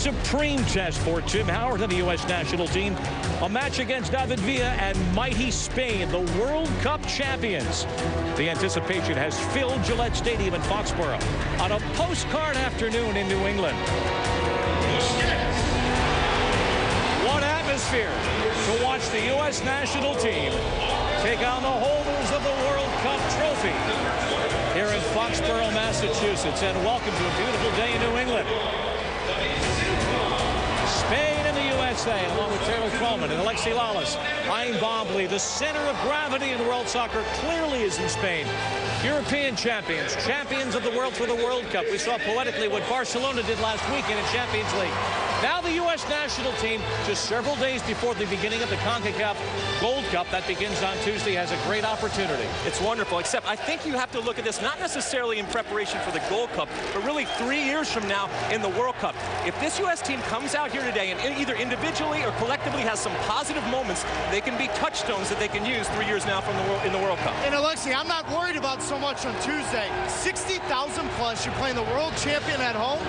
supreme test for Tim Howard and the U.S. national team. A match against David Villa and mighty Spain, the World Cup champions. The anticipation has filled Gillette Stadium in Foxborough on a postcard afternoon in New England. What atmosphere to watch the U.S. national team take on the holders of the World Cup trophy here in Foxborough, Massachusetts. And welcome to a beautiful day in New England. Spain and the USA, along with Taylor Twellman and Alexi Lalas. Ryan Bombly, the center of gravity in world soccer, clearly is in Spain. European champions, champions of the world for the World Cup. We saw poetically what Barcelona did last weekend in Champions League. Now the U.S. national team, just several days before the beginning of the CONCACAF Gold Cup that begins on Tuesday, has a great opportunity. It's wonderful, except I think you have to look at this not necessarily in preparation for the Gold Cup, but really 3 years from now in the World Cup. If this U.S. team comes out here today and either individually or collectively has some positive moments, they can be touchstones that they can use 3 years now from in the World Cup. And Alexi, I'm not worried about so much on Tuesday. 60,000 plus, you're playing the world champion at home.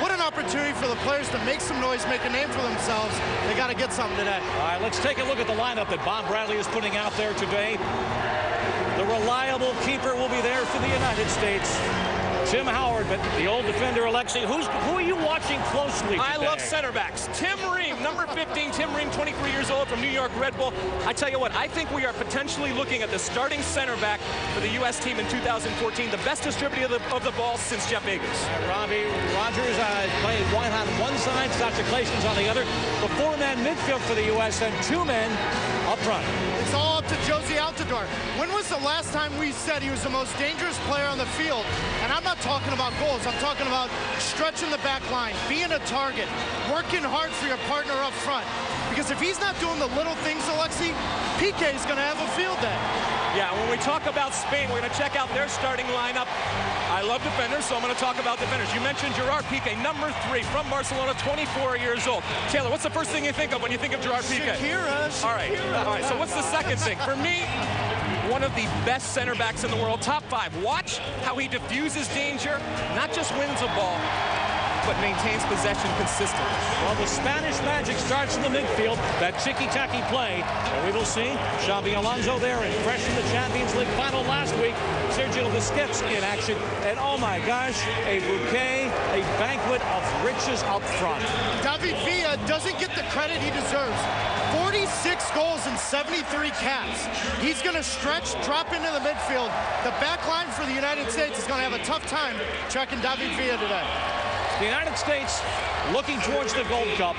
What an opportunity for the players to make some noise, make a name for themselves. They got to get something today. All right, let's take a look at the lineup that Bob Bradley is putting out there today. The reliable keeper will be there for the United States, Tim Howard, but the old defender, Alexi. Who are you watching closely today? I love center backs. Tim Ream, number 15. Tim Ream, 23 years old from New York Red Bull. I tell you what, I think we are potentially looking at the starting center back for the U.S. team in 2014, the best distributor of the ball since Jeff Eggers. Robbie Rogers playing one on one side, Sasha Clayton's on the other. The four-man midfield for the U.S. and two men up front. It's all up to Josie Altidore. When was the last time we said he was the most dangerous player on the field? And I'm not talking about goals. I'm talking about stretching the back line, being a target, working hard for your partner up front. Because if he's not doing the little things, Alexi, PK is going to have a field day. Yeah, when we talk about Spain, we're going to check out their starting lineup. I love defenders, so I'm going to talk about defenders. You mentioned Gerard Piqué, number 3 from Barcelona, 24 years old. Taylor, what's the first thing you think of when you think of Gerard Piqué? Shakira. All right, so what's the second thing? For me, one of the best center backs in the world, top 5. Watch how he diffuses danger, not just wins a ball, but maintains possession consistently. Well, the Spanish magic starts in the midfield, that ticky-tacky play. And we will see Xabi Alonso there, and fresh in the Champions League final last week, Sergio Busquets in action. And oh my gosh, a bouquet, a banquet of riches up front. David Villa doesn't get the credit he deserves. 46 goals and 73 caps. He's going to stretch, drop into the midfield. The back line for the United States is going to have a tough time tracking David Villa today. The United States looking towards the Gold Cup,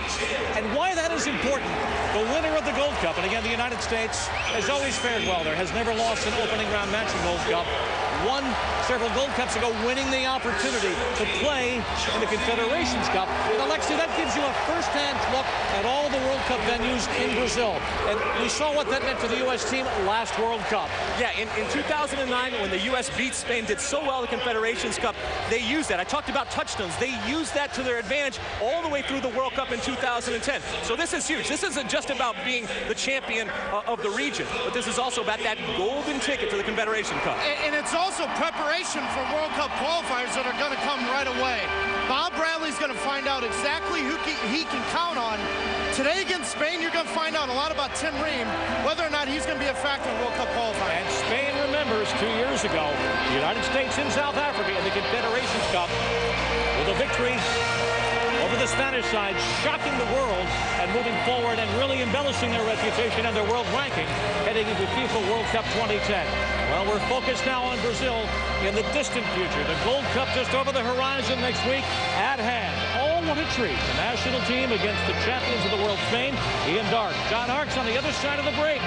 and why that is important. The winner of the Gold Cup, and again, the United States has always fared well there, has never lost an opening round match in Gold Cup. Won several Gold Cups ago, winning the opportunity to play in the Confederations Cup. And Alexi, that gives you a first-hand look at all the World Cup venues in Brazil. And we saw what that meant for the U.S. team last World Cup. Yeah, in 2009, when the U.S. beat Spain, did so well in the Confederations Cup, they used that. I talked about touchdowns. They used that to their advantage all the way through the World Cup in 2010. So this is huge. This isn't just about being the champion of the region, but this is also about that golden ticket to the Confederation Cup. And it's also preparation for World Cup qualifiers that are going to come right away. Bob Bradley's going to find out exactly who he can count on. Today against Spain, you're going to find out a lot about Tim Ream, whether or not he's going to be a factor in World Cup qualifying. And Spain remembers 2 years ago, the United States in South Africa in the Confederations Cup with a victory over the Spanish side, shocking the world and moving forward and really embellishing their reputation and their world ranking heading into FIFA World Cup 2010. Well, we're focused now on Brazil in the distant future. The Gold Cup just over the horizon next week at hand. Oh, what a treat. The national team against the champions of the world, Spain. Ian Dark. John Harkes on the other side of the break.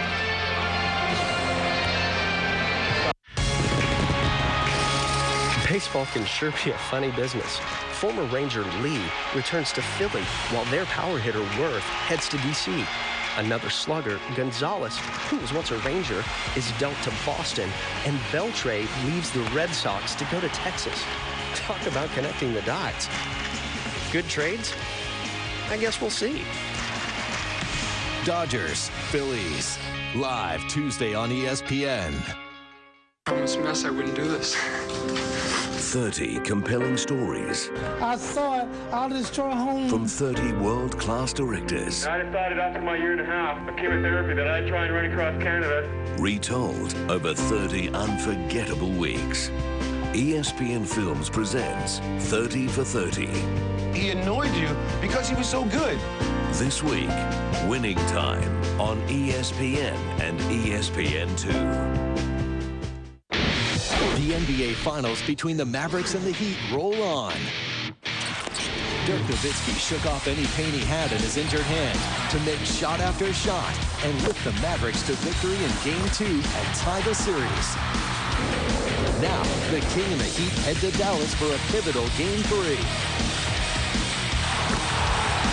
Baseball can sure be a funny business. Former Ranger Lee returns to Philly while their power hitter Worth heads to D.C. Another slugger, Gonzalez, who was once a Ranger, is dealt to Boston, and Beltre leaves the Red Sox to go to Texas. Talk about connecting the dots. Good trades? I guess we'll see. Dodgers, Phillies, live Tuesday on ESPN. If I was a mess, I wouldn't do this. 30 compelling stories I saw it. I'll destroy home. from 30 world-class directors. I decided after my year and a half of chemotherapy that I'd try and run across Canada. Retold over 30 unforgettable weeks. ESPN Films presents 30 for 30. He annoyed you because he was so good. This week, Winning Time on ESPN and ESPN2. The NBA Finals between the Mavericks and the Heat roll on. Dirk Nowitzki shook off any pain he had in his injured hand to make shot after shot and lift the Mavericks to victory in Game 2 and tie the series. Now, the King and the Heat head to Dallas for a pivotal Game 3.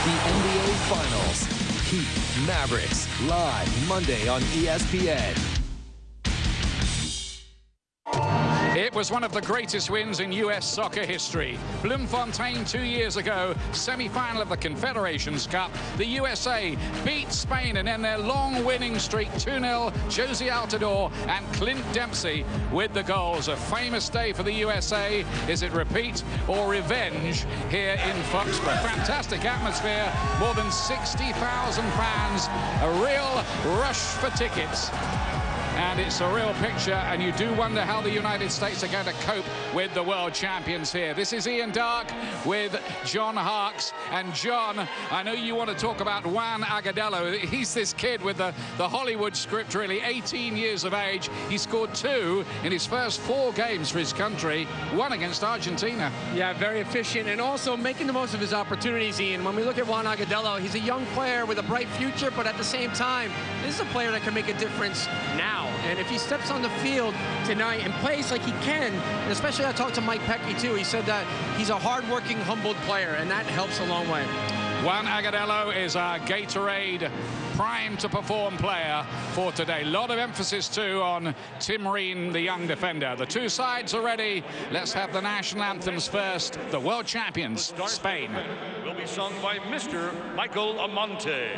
The NBA Finals. Heat Mavericks live Monday on ESPN. It was one of the greatest wins in U.S. soccer history. Bloemfontein 2 years ago, semi-final of the Confederations Cup. The USA beat Spain and end their long winning streak 2-0. Josie Altidore and Clint Dempsey with the goals. A famous day for the USA. Is it repeat or revenge here in Foxborough? Fantastic atmosphere. More than 60,000 fans. A real rush for tickets. And it's a real picture, and you do wonder how the United States are going to cope with the world champions here. This is Ian Darke with John Harkes. And John, I know you want to talk about Juan Agudelo. He's this kid with the Hollywood script, really, 18 years of age. He scored 2 in his first 4 games for his country, 1 against Argentina. Yeah, very efficient, and also making the most of his opportunities, Ian. When we look at Juan Agudelo, he's a young player with a bright future, but at the same time, this is a player that can make a difference now. And if he steps on the field tonight and plays like he can, and especially I talked to Mike Pecky too, he said that he's a hard-working, humbled player, and that helps a long way. Juan Agudelo is our Gatorade prime to perform player for today. A lot of emphasis too on Tim Reen, the young defender. The two sides are ready. Let's have the national anthems first. The world champions, Spain. Will be sung by Mr. Michael Amante.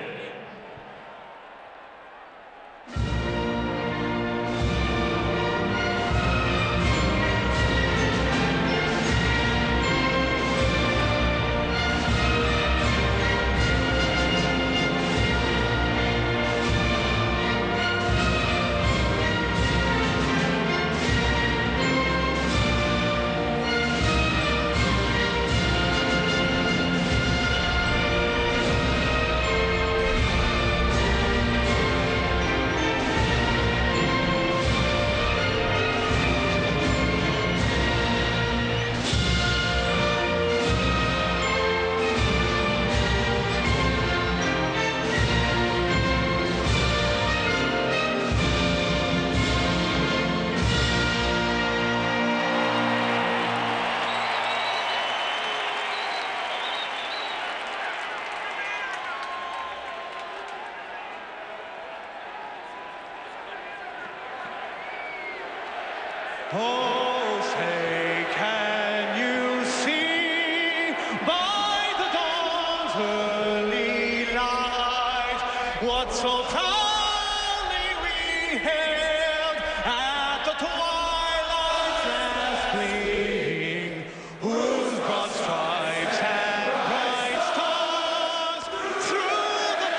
Oh, say, can you see by the dawn's early light what so proudly we hailed at the twilight's last gleaming, whose broad stripes and bright stars through the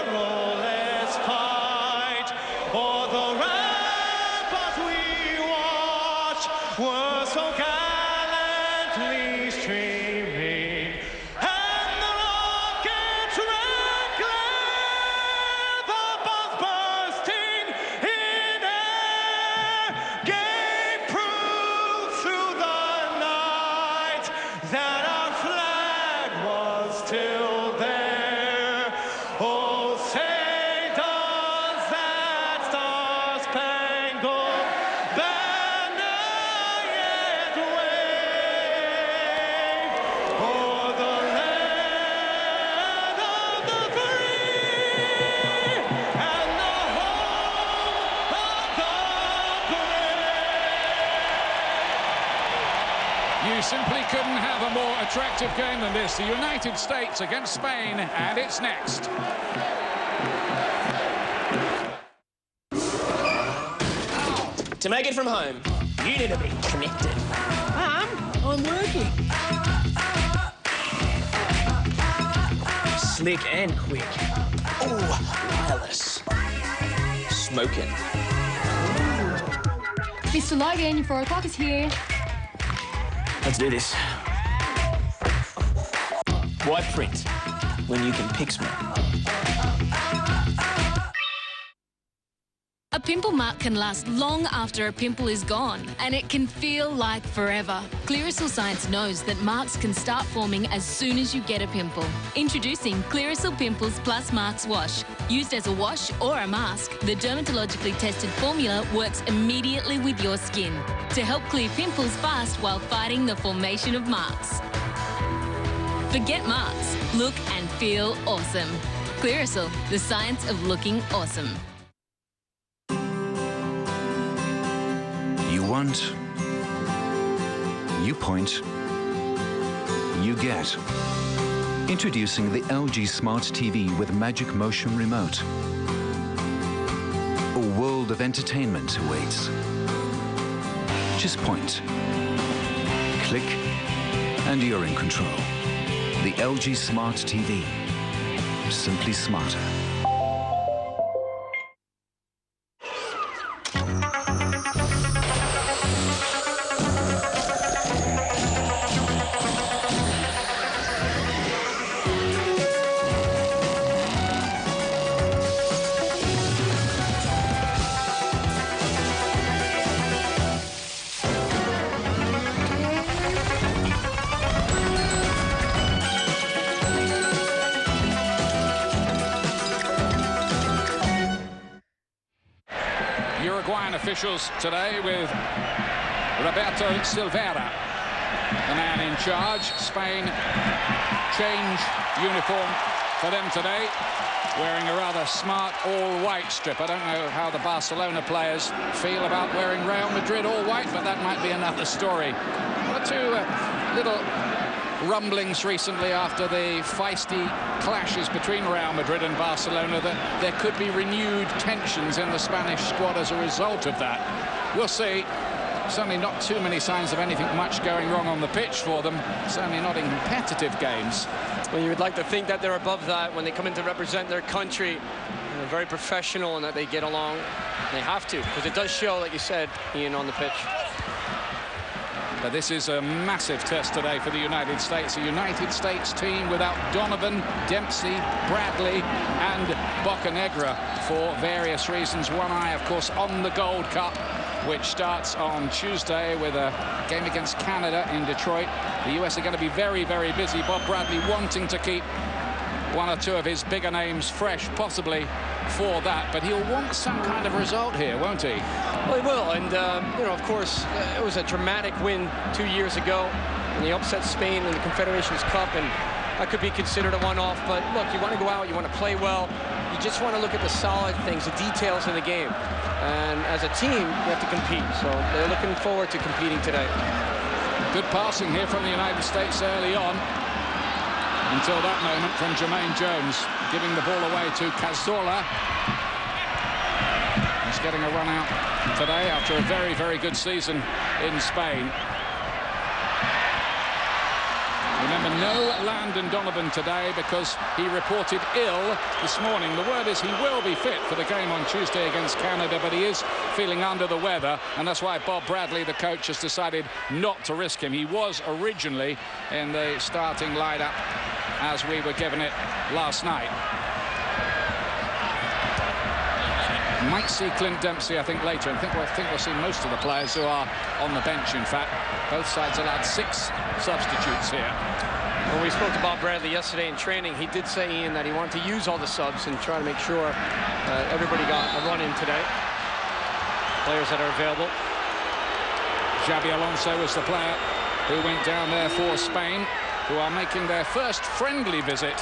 perilous fight o'er the ramparts were so gallantly streaming, and the rockets red glare, the bombs bursting in air, gave proof through the night that our flag was still there. Oh, say does that star-spangled banner You simply couldn't have a more attractive game than this. The United States against Spain, and it's next. To make it from home, you need to be connected. I'm working. Slick and quick. Oh, wireless. Smoking. Mr. Logan, your 4 o'clock is here. Let's do this. Why print when you can Pixma? A pimple mark can last long after a pimple is gone, and it can feel like forever. Clearasil Science knows that marks can start forming as soon as you get a pimple. Introducing Clearasil Pimples Plus Marks Wash. Used as a wash or a mask, the dermatologically tested formula works immediately with your skin to help clear pimples fast while fighting the formation of marks. Forget marks. Look and feel awesome. Clearasil, the science of looking awesome. You want, you point, you get. Introducing the LG Smart TV with Magic Motion Remote. A world of entertainment awaits. Just point, click, and you're in control. The LG Smart TV. Simply smarter. Uruguayan officials today with Roberto Silveira, the man in charge. Spain change uniform for them today, wearing a rather smart all-white strip. I don't know how the Barcelona players feel about wearing Real Madrid all-white, but that might be another story. But two little rumblings recently after the feisty clashes between Real Madrid and Barcelona that there could be renewed tensions in the Spanish squad as a result of that. We'll see. Certainly not too many signs of anything much going wrong on the pitch for them. Certainly not in competitive games. Well, you would like to think that they're above that when they come in to represent their country. They're very professional and that they get along. They have to, because it does show, like you said, Ian, on the pitch. But this is a massive test today for the United States. A United States team without Donovan, Dempsey, Bradley and Bocanegra for various reasons. One eye, of course, on the Gold Cup, which starts on Tuesday with a game against Canada in Detroit. The US are going to be very, very busy. Bob Bradley wanting to keep one or two of his bigger names fresh, possibly for that, but he'll want some kind of result here, won't he? Well, he will, and you know, of course, it was a dramatic win 2 years ago, and they upset Spain in the Confederations Cup, and that could be considered a one-off. But look, you want to go out, you want to play well, you just want to look at the solid things, the details in the game, and as a team, you have to compete. So they're looking forward to competing today. Good passing here from the United States early on. Until that moment from Jermaine Jones, giving the ball away to Cazorla. He's getting a run out today after a very, very good season in Spain. Remember, no Landon Donovan today because he reported ill this morning. The word is he will be fit for the game on Tuesday against Canada, but he is feeling under the weather, and that's why Bob Bradley, the coach, has decided not to risk him. He was originally in the starting lineup as we were given it last night. Might see Clint Dempsey, I think, later. I think we'll see most of the players who are on the bench, in fact. Both sides allowed 6 substitutes here. When we spoke to Bob Bradley yesterday in training, he did say, Ian, that he wanted to use all the subs and try to make sure everybody got a run in today. Players that are available. Xabi Alonso was the player who went down there for Spain, who are making their first friendly visit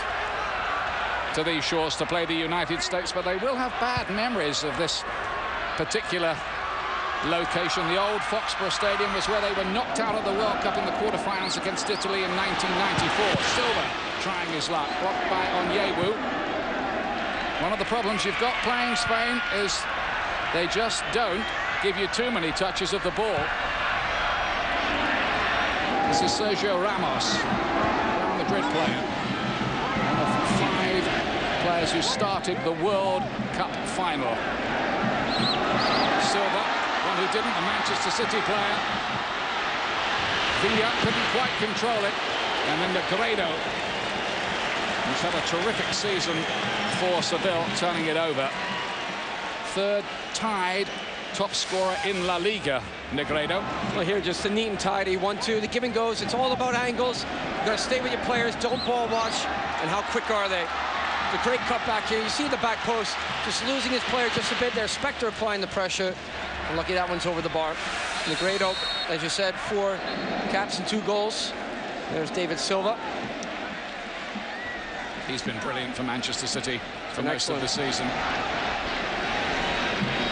to these shores to play the United States, but they will have bad memories of this particular location. The old Foxborough Stadium was where they were knocked out of the World Cup in the quarterfinals against Italy in 1994. Silva trying his luck, blocked by Onyewu. One of the problems you've got playing Spain is they just don't give you too many touches of the ball. This is Sergio Ramos, Real Madrid player. One of 5 players who started the World Cup final. Silva, one who didn't, the Manchester City player. Villa couldn't quite control it. And then Negredo, who's had a terrific season for Seville, turning it over. 3rd tied top scorer in La Liga, Negredo. Well, here, just a neat and tidy 1-2. The give and goes, it's all about angles. You got to stay with your players, don't ball watch, and how quick are they? The great cut back here. You see the back post, just losing his player just a bit there. Spector applying the pressure. And lucky that one's over the bar. Negredo, as you said, 4 caps and 2 goals. There's David Silva. He's been brilliant for Manchester City for most of the season.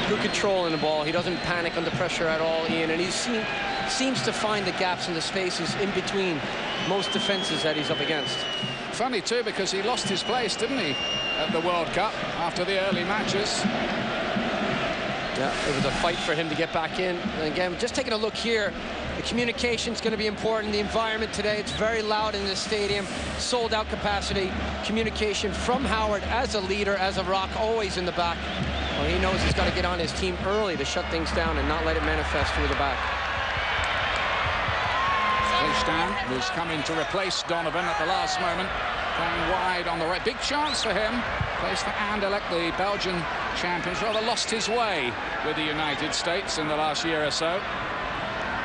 Good control in the ball. He doesn't panic under pressure at all, Ian, and he seems to find the gaps and the spaces in between most defenses that he's up against. Funny too, because he lost his place, didn't he, at the World Cup after the early matches. Yeah, it was a fight for him to get back in. And again, just taking a look here, the communication's going to be important. The environment today, it's very loud in this stadium, sold out capacity. Communication from Howard as a leader, as a rock, always in the back. Well, he knows he's got to get on his team early to shut things down and not let it manifest through the back. Stan, who's come in to replace Donovan at the last moment, playing wide on the right. Big chance for him. Plays for Anderlecht, the Belgian champions. Rather lost his way with the United States in the last year or so.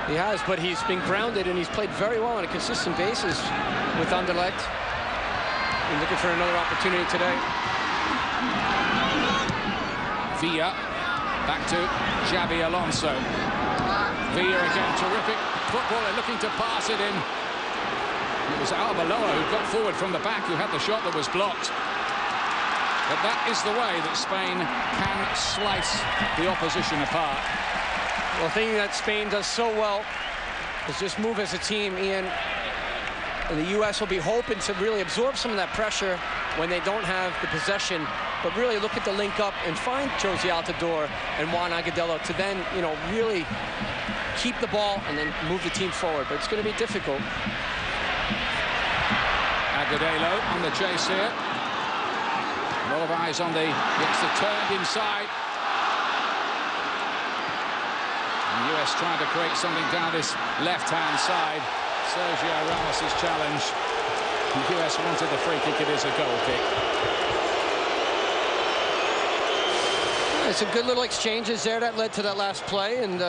He has, but he's been grounded and he's played very well on a consistent basis with Anderlecht. He's looking for another opportunity today. Villa, back to Xabi Alonso. Villa again, terrific footballer, looking to pass it in. It was Arbeloa who got forward from the back, who had the shot that was blocked. But that is the way that Spain can slice the opposition apart. Well, the thing that Spain does so well is just move as a team, Ian. And the U.S. will be hoping to really absorb some of that pressure when they don't have the possession, but really look at the link up and find Josie Altidore and Juan Agudelo to then, you know, really keep the ball and then move the team forward. But it's going to be difficult. Agudelo on the chase here. A lot of eyes on the, gets the turned inside. And the US trying to create something down this left-hand side. Sergio Ramos' challenge. The US wanted the free kick. It is a goal kick. It's a good little exchanges there that led to that last play, and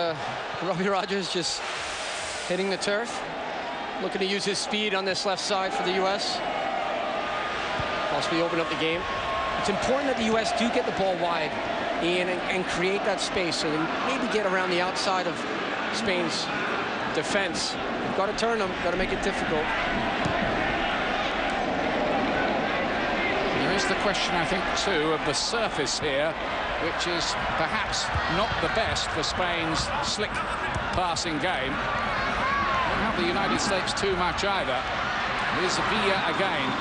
Robbie Rogers just hitting the turf, looking to use his speed on this left side for the U.S. Possibly open up the game. It's important that the U.S. do get the ball wide, Ian, and create that space so they maybe get around the outside of Spain's defense. You've got to turn them, got to make it difficult. There is the question, I think, too, of the surface here, which is perhaps not the best for Spain's slick passing game. Won't help the United States too much either. Here's Villa again.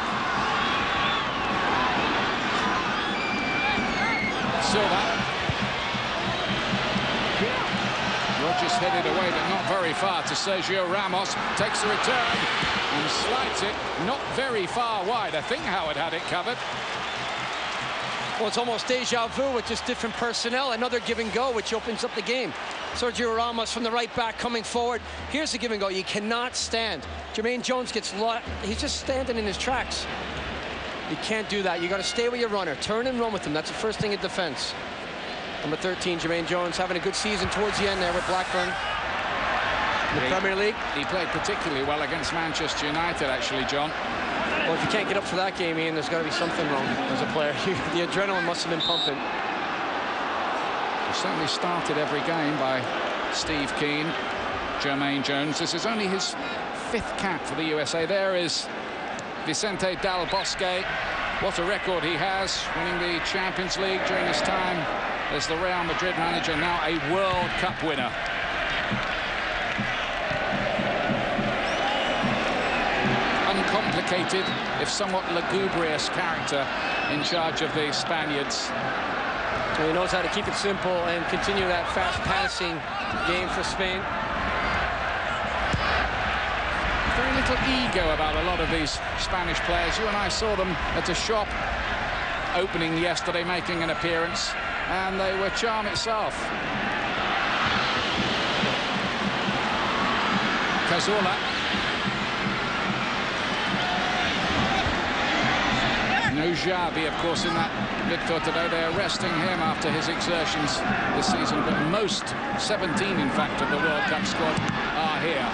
Silva. Rogers headed away, but not very far to Sergio Ramos. Takes a return and slides it not very far wide. I think Howard had it covered. Well, it's almost deja vu with just different personnel. Another give and go, which opens up the game. Sergio Ramos from the right back coming forward. Here's the give and go. You cannot stand. Jermaine Jones gets he's just standing in his tracks. You can't do that. You got to stay with your runner. Turn and run with him. That's the first thing in defense. Number 13, Jermaine Jones, having a good season towards the end there with Blackburn in the Premier League. He played particularly well against Manchester United, actually, John. Well, if you can't get up for that game, Ian, there's got to be something wrong as a player. The adrenaline must have been pumping. He certainly started every game by Steve Keane, Jermaine Jones. This is only his 5th cap for the USA. There is Vicente Del Bosque. What a record he has, winning the Champions League during his time as the Real Madrid manager, now a World Cup winner. Uncomplicated, if somewhat lugubrious character in charge of the Spaniards. He knows how to keep it simple and continue that fast passing game for Spain. little ego about a lot of these Spanish players. You and I saw them at a shop opening yesterday, making an appearance, and they were charm itself. Cazorla. No Xavi, of course, in that Victor today. They're resting him after his exertions this season, but most, 17 in fact, of the World Cup squad are here.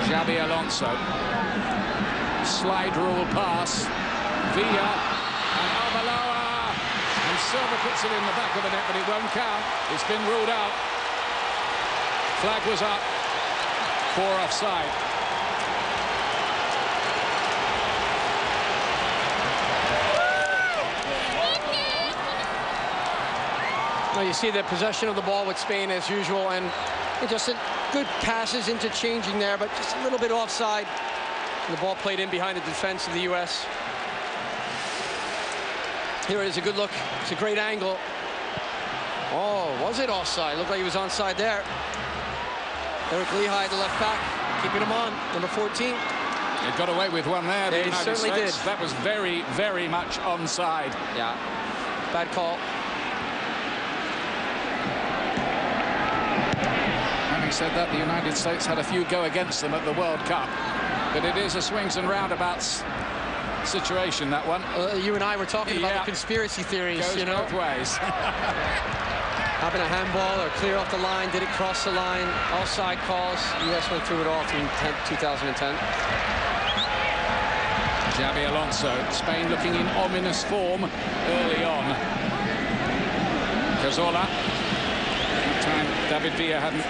Xabi Alonso. Slide rule pass. Villa and Arbeloa. And Silva puts it in the back of the net, but it won't count. It's been ruled out. Flag was up for offside. Well, you see the possession of the ball with Spain as usual, and just good passes interchanging there, but just a little bit offside. And the ball played in behind the defense of the U.S. Here it is, a good look. It's a great angle. Oh, was it offside? Looked like he was onside there. Eric Lehigh, the left back, keeping him on, number 14. They got away with one there. They certainly did. That was very, very much onside. Yeah, bad call. Having said that, the United States had a few go against them at the World Cup, but it is a swings and roundabouts situation, that one. You and I were talking about the conspiracy theories. Goes both ways. Having a handball or clear off the line, did it cross the line? Offside calls. U.S. went through it all through 2010. Xabi Alonso. Spain looking in ominous form early on. Cazorla. That time David Villa hadn't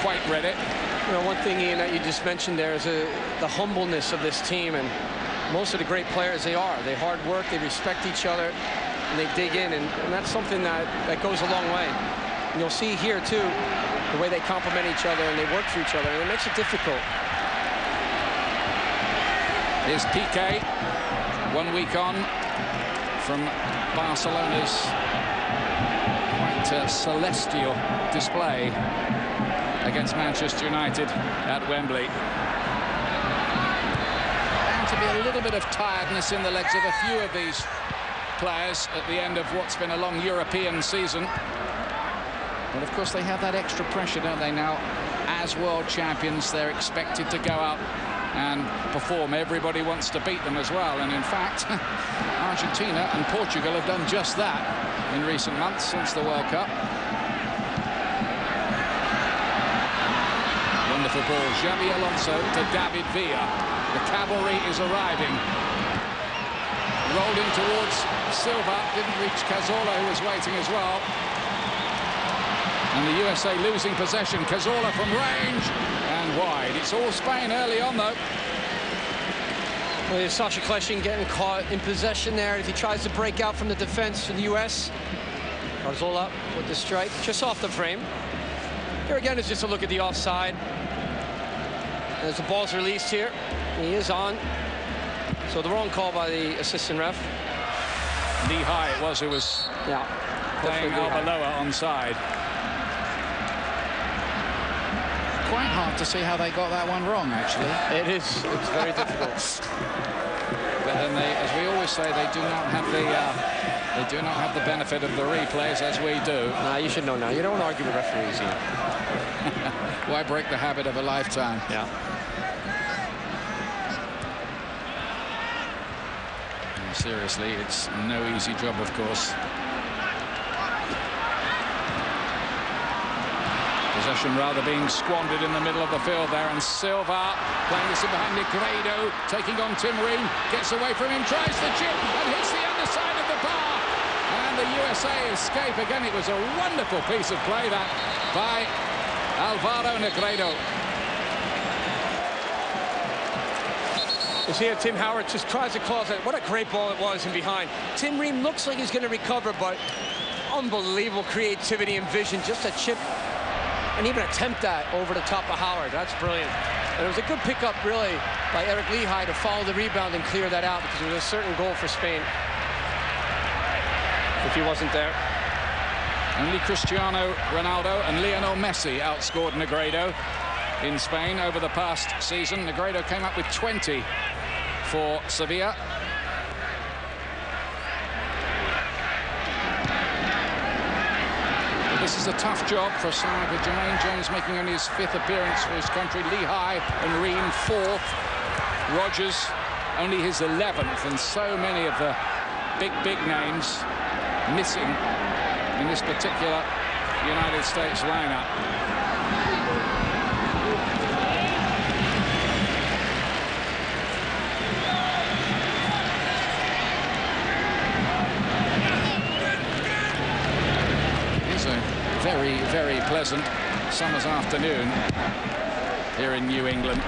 quite read it. You know, one thing, Ian, that you just mentioned there is the humbleness of this team, and most of the great players, they hard work, they respect each other, and they dig in, and that's something that goes a long way. And you'll see here too the way they complement each other and they work for each other, and it makes it difficult. Here's Piqué, 1 week on from Barcelona's quite celestial display against Manchester United at Wembley. Bound to be a little bit of tiredness in the legs of a few of these players at the end of what's been a long European season. But of course they have that extra pressure, don't they, now? As world champions, they're expected to go out and perform. Everybody wants to beat them as well, and in fact Argentina and Portugal have done just that in recent months since the World Cup. Wonderful ball. Xabi Alonso to David Villa. The cavalry is arriving. Rolled in towards Silva, didn't reach Cazorla, who was waiting as well. And the USA losing possession. Cazorla from range and wide. It's all Spain early on, though. Well, Sasha Kleshing getting caught in possession there. If he tries to break out from the defense for the U.S. Cazorla with the strike, just off the frame. Here again is just a look at the offside. As the ball's released here, he is on. So the wrong call by the assistant ref. Lehigh it was who was playing Arbeloa onside. Quite hard to see how they got that one wrong, actually. It is. It's very difficult. But then they, as we always say, they do not have the benefit of the replays as we do. Nah, you should know now. You don't argue with referees here. Why break the habit of a lifetime? Yeah. Seriously, it's no easy job, of course. Possession rather being squandered in the middle of the field there, and Silva playing this behind Negredo, taking on Tim Ream, gets away from him, tries the chip and hits the underside of the bar, and the USA escape again. It was a wonderful piece of play that by Alvaro Negredo. You see Tim Howard just tries to close it. What a great ball it was in behind. Tim Ream looks like he's going to recover, but unbelievable creativity and vision. Just a chip and even attempt that over the top of Howard. That's brilliant. And it was a good pickup, really, by Eric Lehigh to follow the rebound and clear that out, because it was a certain goal for Spain if he wasn't there. Only Cristiano Ronaldo and Lionel Messi outscored Negredo in Spain over the past season. Negredo came up with 20 for Sevilla. But this is a tough job for a side with Jermaine Jones making only his 5th appearance for his country. Lehigh and Reen 4th. Rogers only his 11th, and so many of the big names missing in this particular United States lineup. It's a very, very pleasant summer's afternoon here in New England.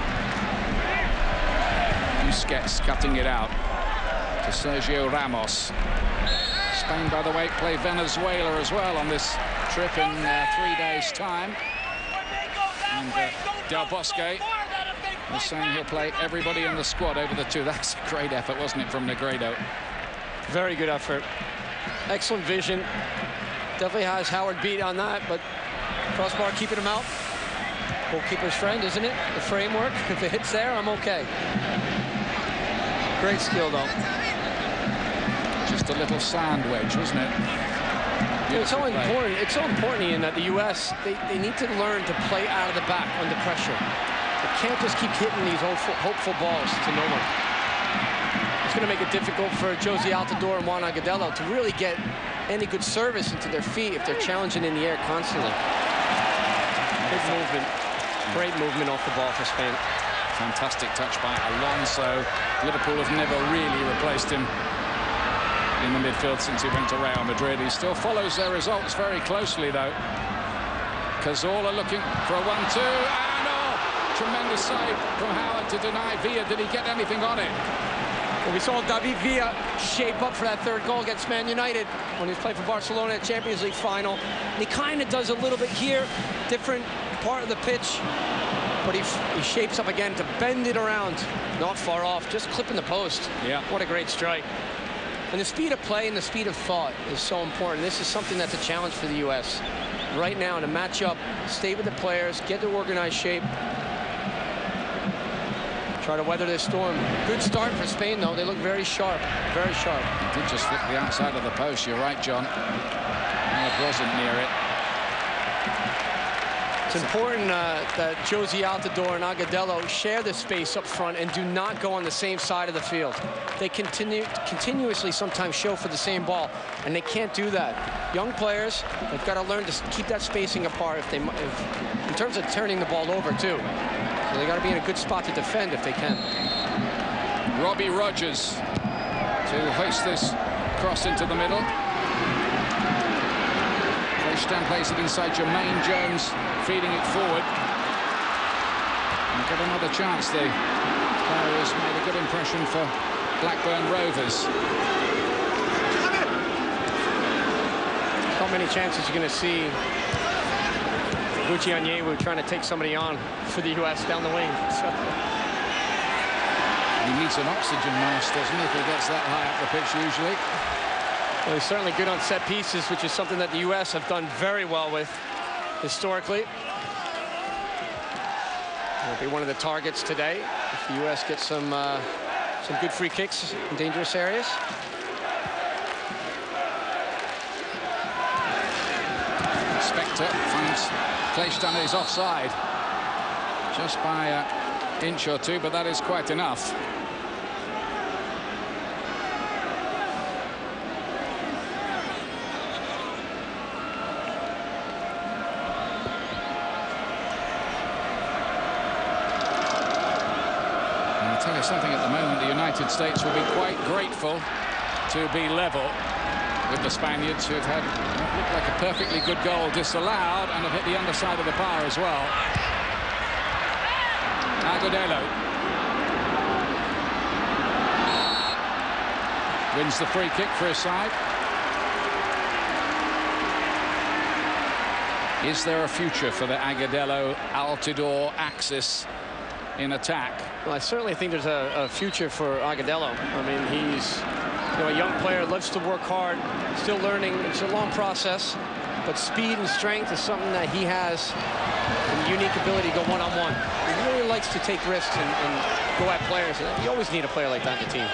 Busquets cutting it out to Sergio Ramos. Spain, by the way, play Venezuela as well on this trip in 3 days' time. And Del Bosque was saying he'll play everybody in the squad over the 2. That's a great effort, wasn't it, from Negredo? Very good effort. Excellent vision. Definitely has Howard beat on that, but crossbar keeping him out. Goalkeeper's friend, isn't it? The framework. If it hits there, I'm okay. Great skill, though. Just a little sand wedge, wasn't it? It's so important. It's so important, Ian, that the U.S. they need to learn to play out of the back under pressure. They can't just keep hitting these hopeful balls to no one. It's going to make it difficult for Josie Altidore and Juan Agudelo to really get any good service into their feet if they're challenging in the air constantly. Good movement. Great movement off the ball for Spain. Fantastic touch by Alonso. Liverpool have never really replaced him in the midfield since he went to Real Madrid. He still follows their results very closely, though. Cazorla looking for a 1-2, and tremendous save from Howard to deny Villa. Did he get anything on it? Well, we saw David Villa shape up for that 3rd goal against Man United when he was playing for Barcelona at Champions League final. And he kind of does a little bit here, different part of the pitch. But he shapes up again to bend it around, not far off, just clipping the post. Yeah. What a great strike. And the speed of play and the speed of thought is so important. This is something that's a challenge for the U.S. right now to match up, stay with the players, get their organized shape, try to weather this storm. Good start for Spain, though. They look very sharp, very sharp. He did just flick the outside of the post. You're right, John. No, it wasn't near it. It's important that Josie Altidore and Agudelo share the space up front and do not go on the same side of the field. They continuously sometimes show for the same ball, and they can't do that. Young players, they've got to learn to keep that spacing apart in terms of turning the ball over, too. So they got to be in a good spot to defend if they can. Robbie Rogers to hoist this cross into the middle. Stan plays it inside Jermaine Jones, feeding it forward. And got another chance. The player has made a good impression for Blackburn Rovers. How many chances you're going to see Gucci Onyewu trying to take somebody on for the U.S. down the wing. So. He needs an oxygen mask, doesn't he, if he gets that high up the pitch usually. Well, he's certainly good on set pieces, which is something that the U.S. have done very well with historically. It'll be one of the targets today if the U.S. gets some good free kicks in dangerous areas. Spector finds Kleinsteiner is offside just by an inch or two, but that is quite enough. Tell you something, at the moment the United States will be quite grateful to be level with the Spaniards, who have had what looked like a perfectly good goal disallowed and have hit the underside of the bar as well. Agudelo wins the free kick for his side. Is there a future for the Agudelo-Altidore axis in attack? Well, I certainly think there's a future for Agudelo. I mean, he's a young player, loves to work hard, still learning. It's a long process. but speed and strength is something that he has, and unique ability to go one-on-one. He really likes to take risks and go at players. You always need a player like that in the team.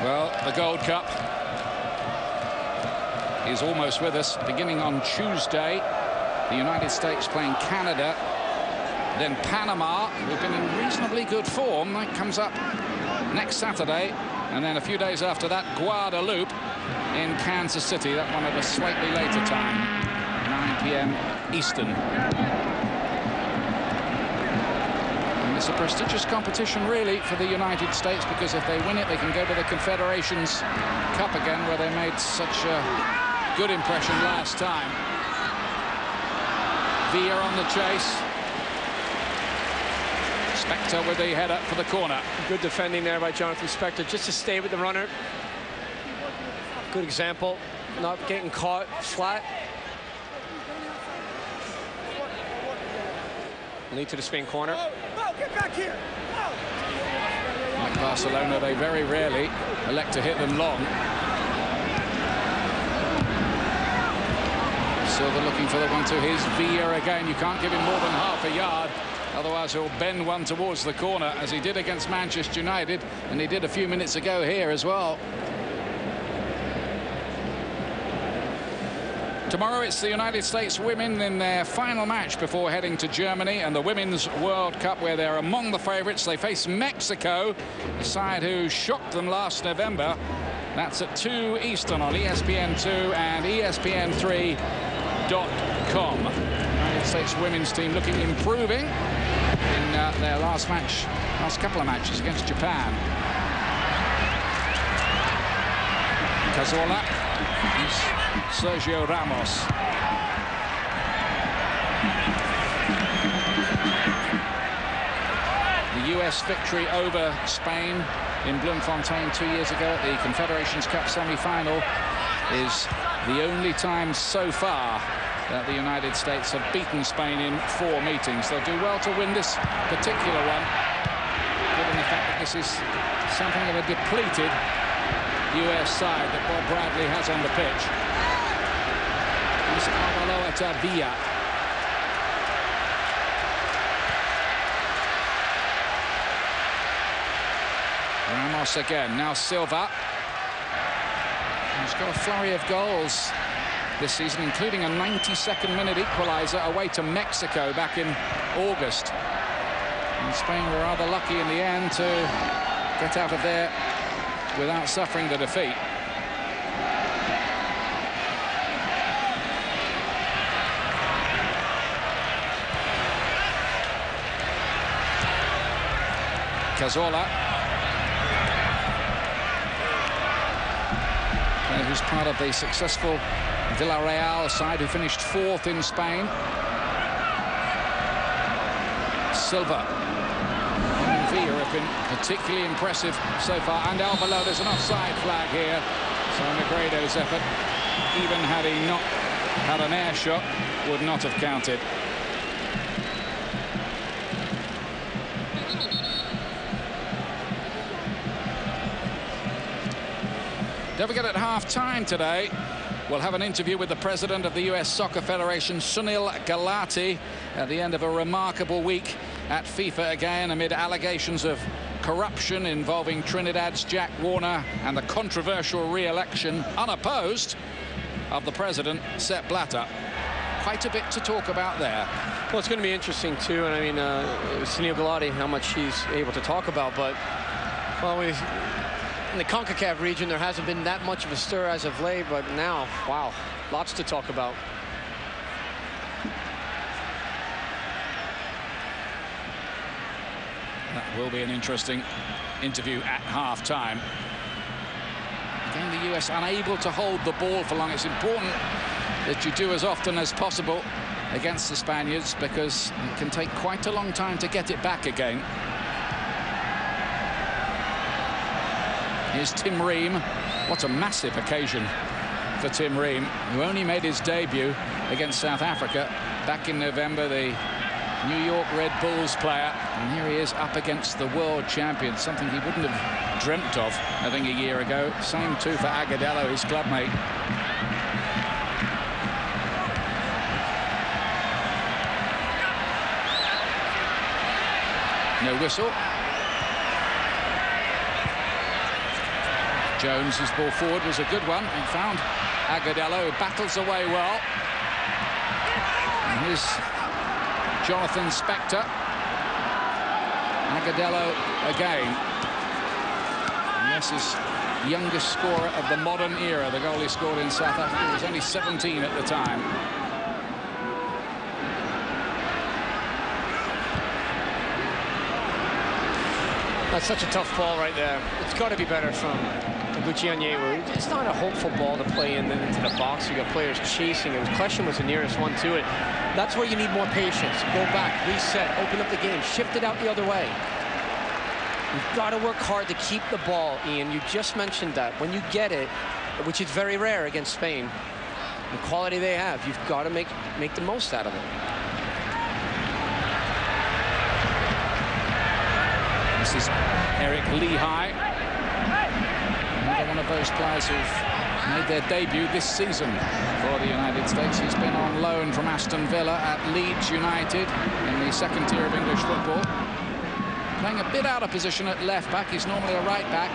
Well, the Gold Cup is almost with us. Beginning on Tuesday, the United States playing Canada, then Panama, who've been in reasonably good form. That comes up next Saturday, and then a few days after that, Guadeloupe in Kansas City. That one at a slightly later time, 9 p.m. Eastern. And it's a prestigious competition, really, for the United States, because if they win it, they can go to the Confederations Cup again, where they made such a good impression last time. Villa on the chase. Spector with the header for the corner. Good defending there by Jonathan Spector, just to stay with the runner. Good example, not getting caught flat. Lead to the Spain corner. Get back here. Like Barcelona, they very rarely elect to hit them long. Silva looking for the 1-2. Here's Villa again. You can't give him more than half a yard. Otherwise, he'll bend one towards the corner, as he did against Manchester United, and he did a few minutes ago here as well. Tomorrow, it's the United States women in their final match before heading to Germany and the Women's World Cup, where they're among the favourites. They face Mexico, the side who shocked them last November. That's at 2 Eastern on ESPN2 and ESPN3.com. United States women's team looking improving in their last couple of matches against Japan. Cazorla, Sergio Ramos. The US victory over Spain in Bloemfontein 2 years ago at the Confederations Cup semi-final is the only time so far that the United States have beaten Spain in 4 meetings. They'll do well to win this particular one, given the fact that this is something of a depleted US side that Bob Bradley has on the pitch. It's Avaloa to Villa. Ramos again, now Silva. He's got a flurry of goals this season, including a 92nd minute equaliser away to Mexico back in August. And Spain were rather lucky in the end to get out of there without suffering the defeat. Cazorla, who's part of the successful Villarreal side who finished 4th in Spain. Silva and Villa have been particularly impressive so far, and down below there's an offside flag here. So Negredo's effort, even had he not had an air shot, would not have counted. Don't forget, at half-time today, we'll have an interview with the president of the US Soccer Federation, Sunil Gulati, at the end of a remarkable week at FIFA again, amid allegations of corruption involving Trinidad's Jack Warner and the controversial re-election, unopposed, of the president, Sepp Blatter. Quite a bit to talk about there. Well, it's going to be interesting, too. And I mean, Sunil Gulati, how much he's able to talk about. But, well, in the CONCACAF region, there hasn't been that much of a stir as of late, but now, wow, lots to talk about. That will be an interesting interview at half-time. Again, the US unable to hold the ball for long. It's important that you do as often as possible against the Spaniards, because it can take quite a long time to get it back again. Here's Tim Ream. What a massive occasion for Tim Ream, who only made his debut against South Africa back in November, the New York Red Bulls player. And here he is up against the world champion, something he wouldn't have dreamt of, I think, a year ago. Same too for Agudelo, his clubmate. whistle. Jones's ball forward was a good one. He found Agudelo, who battles away well. And here's Jonathan Spector. Agudelo again. And this is youngest scorer of the modern era. The goal he scored in South Africa. He was only 17 at the time. That's such a tough ball right there. It's got to be better from Onyewu. It's not a hopeful ball to play into the box. You got players chasing. Klesham was the nearest one to it. That's where you need more patience. Go back, reset, open up the game, shift it out the other way. You've got to work hard to keep the ball, Ian. You just mentioned that. When you get it, which is very rare against Spain, the quality they have, you've got to make the most out of it. This is Eric Lehigh. Another one of those players who've made their debut this season for the United States. He's been on loan from Aston Villa at Leeds United in the second tier of English football. Playing a bit out of position at left back. He's normally a right back.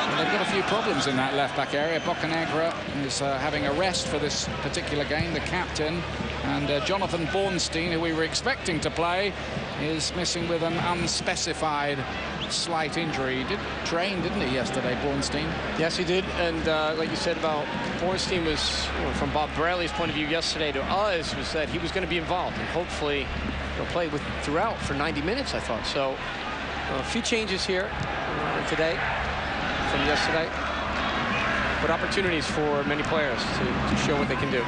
So they've got a few problems in that left back area. Bocanegra is having a rest for this particular game, the captain. And Jonathan Bornstein, who we were expecting to play, is missing with an unspecified slight injury. He did train, didn't he, yesterday, Bornstein? Yes, he did. And like you said about Bornstein, was, from Bob Bradley's point of view yesterday to us, was that he was going to be involved. And hopefully he'll play throughout for 90 minutes, I thought. So a few changes here today from yesterday. But opportunities for many players to show what they can do.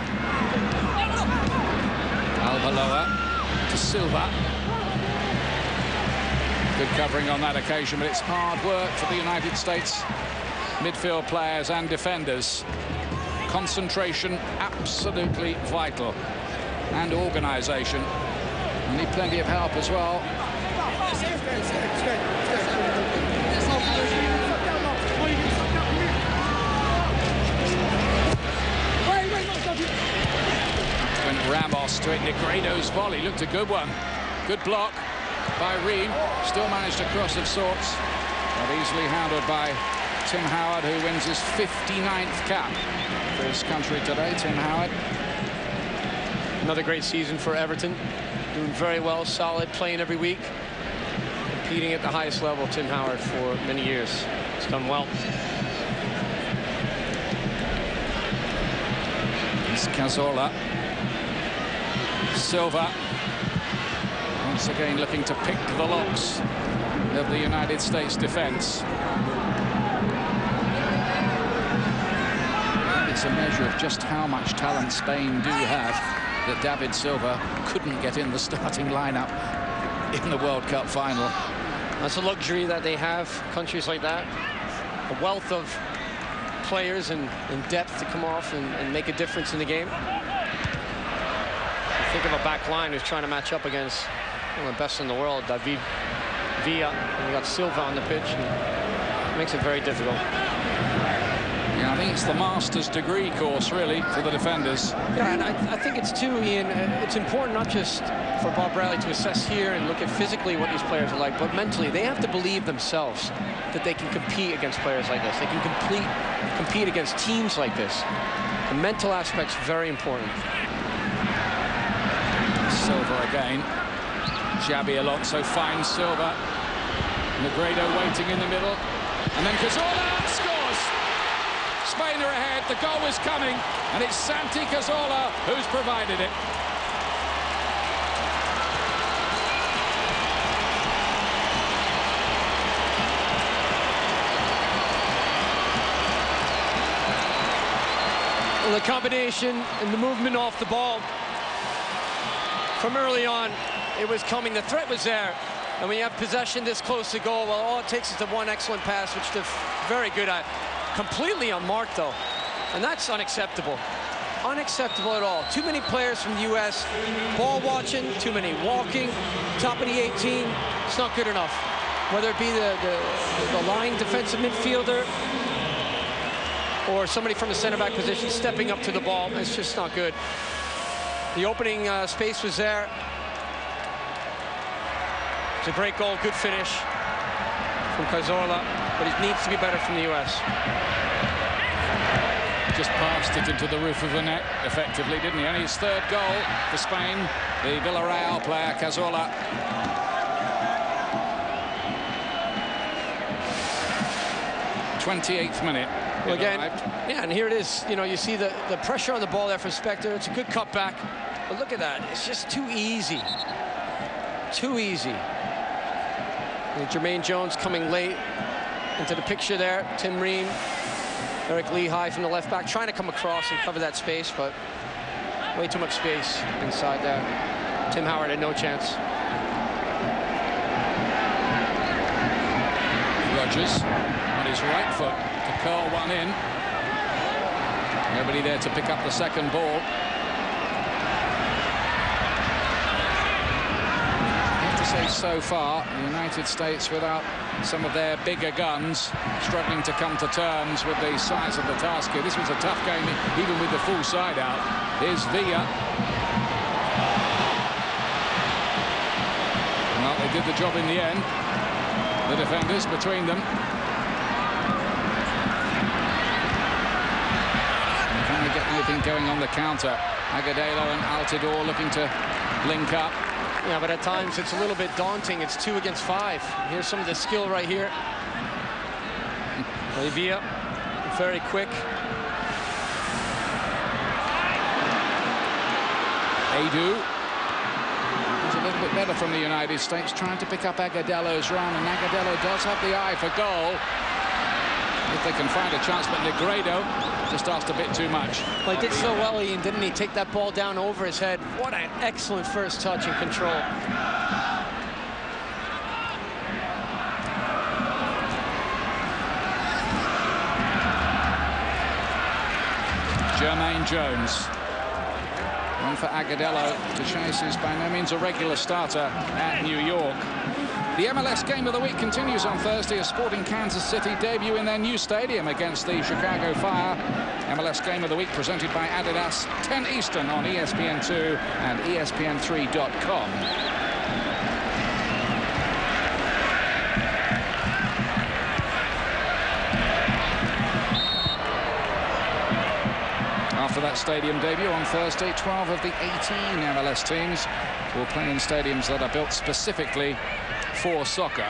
Albaloa to Silva. Good covering on that occasion, but it's hard work for the United States midfield players and defenders. Concentration absolutely vital, and organisation. Need plenty of help as well. Went Ramos to it. Negredo's volley looked a good one. Good block by Ream. Still managed a cross of sorts, but easily handled by Tim Howard, who wins his 59th cap for his country today. Tim Howard. Another great season for Everton. Doing very well, solid, playing every week. Competing at the highest level, Tim Howard, for many years. He's done well. It's Cazorla. Silva. Once again looking to pick the locks of the United States defense. It's a measure of just how much talent Spain do have that David Silva couldn't get in the starting lineup in the World Cup final. That's a luxury that they have, countries like that. A wealth of players and depth to come off and make a difference in the game. You think of a back line who's trying to match up against one of the best in the world, David Villa, and you got Silva on the pitch, and it makes it very difficult. Yeah, I think it's the master's degree course, really, for the defenders. Yeah, and I think it's too, Ian, it's important not just for Bob Bradley to assess here and look at physically what these players are like, but mentally, they have to believe themselves that they can compete against players like this. They can compete against teams like this. The mental aspect's very important. Silva again. Xabi Alonso finds Silva. Negredo waiting in the middle. And then Cazorla scores! Spain are ahead. The goal is coming. And it's Santi Cazorla who's provided it. Well, the combination and the movement off the ball from early on, it was coming. The threat was there. And when you have possession this close to goal, well, all it takes is the one excellent pass, which they're very good at. Completely unmarked, though. And that's unacceptable. Unacceptable at all. Too many players from the U.S. ball watching, too many walking, top of the 18. It's not good enough. Whether it be the line defensive midfielder or somebody from the center back position stepping up to the ball, it's just not good. The opening space was there. It's a great goal, good finish from Cazorla, but he needs to be better from the U.S. Just passed it into the roof of the net, effectively, didn't he? Only his third goal for Spain, the Villarreal player, Cazorla. '28th minute. Well, again, yeah, and here it is. You know, you see the pressure on the ball there for Spector. It's a good cutback, but look at that. It's just too easy. Too easy. And Jermaine Jones coming late into the picture there. Tim Ream, Eric Lehigh from the left back, trying to come across and cover that space, but way too much space inside there. Tim Howard had no chance. Rogers on his right foot to curl one in. Nobody there to pick up the second ball. I have to say, so far, the United States, without some of their bigger guns, struggling to come to terms with the size of the task here. This was a tough game, even with the full side out. Here's Villa. Well, they did the job in the end. The defenders between them. Can they get anything going on the counter? Agudelo and Altidore looking to link up. Yeah, but at times it's a little bit daunting. It's 2 against 5. Here's some of the skill right here. Olivia, very quick. Adu. A little bit better from the United States, trying to pick up Agadelo's run, and Agudelo does have the eye for goal if they can find a chance, but Negredo just asked a bit too much. Well, he did so well, Ian, didn't he? Take that ball down over his head. What an excellent first touch and control. Jermaine Jones. One for Agudelo to chase his by no means a regular starter at New York. The MLS Game of the Week continues on Thursday as Sporting Kansas City debut in their new stadium against the Chicago Fire. MLS Game of the Week presented by Adidas, 10 Eastern on ESPN2 and ESPN3.com. After that stadium debut on Thursday, 12 of the 18 MLS teams will play in stadiums that are built specifically for soccer.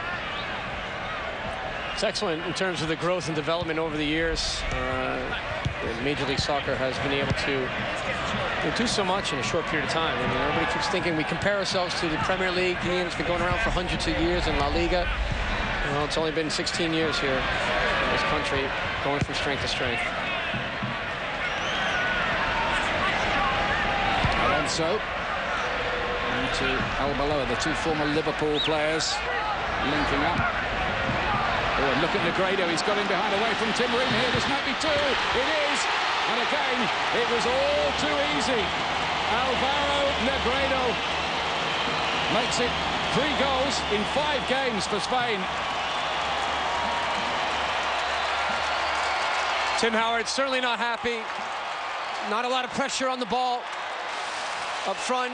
It's excellent in terms of the growth and development over the years. Major League Soccer has been able to do so much in a short period of time. I mean, everybody keeps thinking we compare ourselves to the Premier League. It's been going around for hundreds of years in La Liga. Well, it's only been 16 years here in this country, going from strength to strength. Alonso and to Arbeloa, the 2 former Liverpool players linking up. Oh, and look at Negredo, he's got him behind away from Tim Ream here. This might be 2. It is. And again, it was all too easy. Alvaro Negredo makes it 3 goals in 5 games for Spain. Tim Howard certainly not happy. Not a lot of pressure on the ball up front,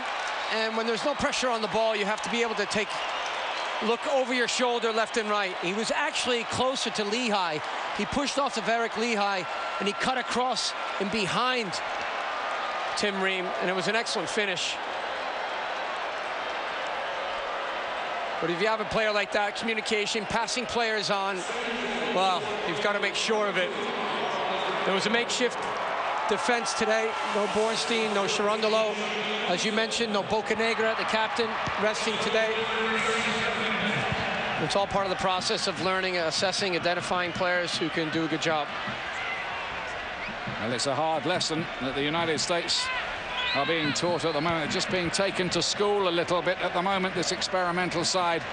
and when there's no pressure on the ball, you have to be able to look over your shoulder left and right. He was actually closer to Lehigh. He pushed off of Eric Lehigh, and he cut across and behind Tim Ream, and it was an excellent finish. But if you have a player like that, communication, passing players on, well, you've got to make sure of it. There was a makeshift defense today. No Bornstein, no Sharundalo. As you mentioned, no Bocanegra, the captain, resting today. It's all part of the process of learning, assessing, identifying players who can do a good job. Well, it's a hard lesson that the United States are being taught at the moment. They're just being taken to school a little bit at the moment, this experimental side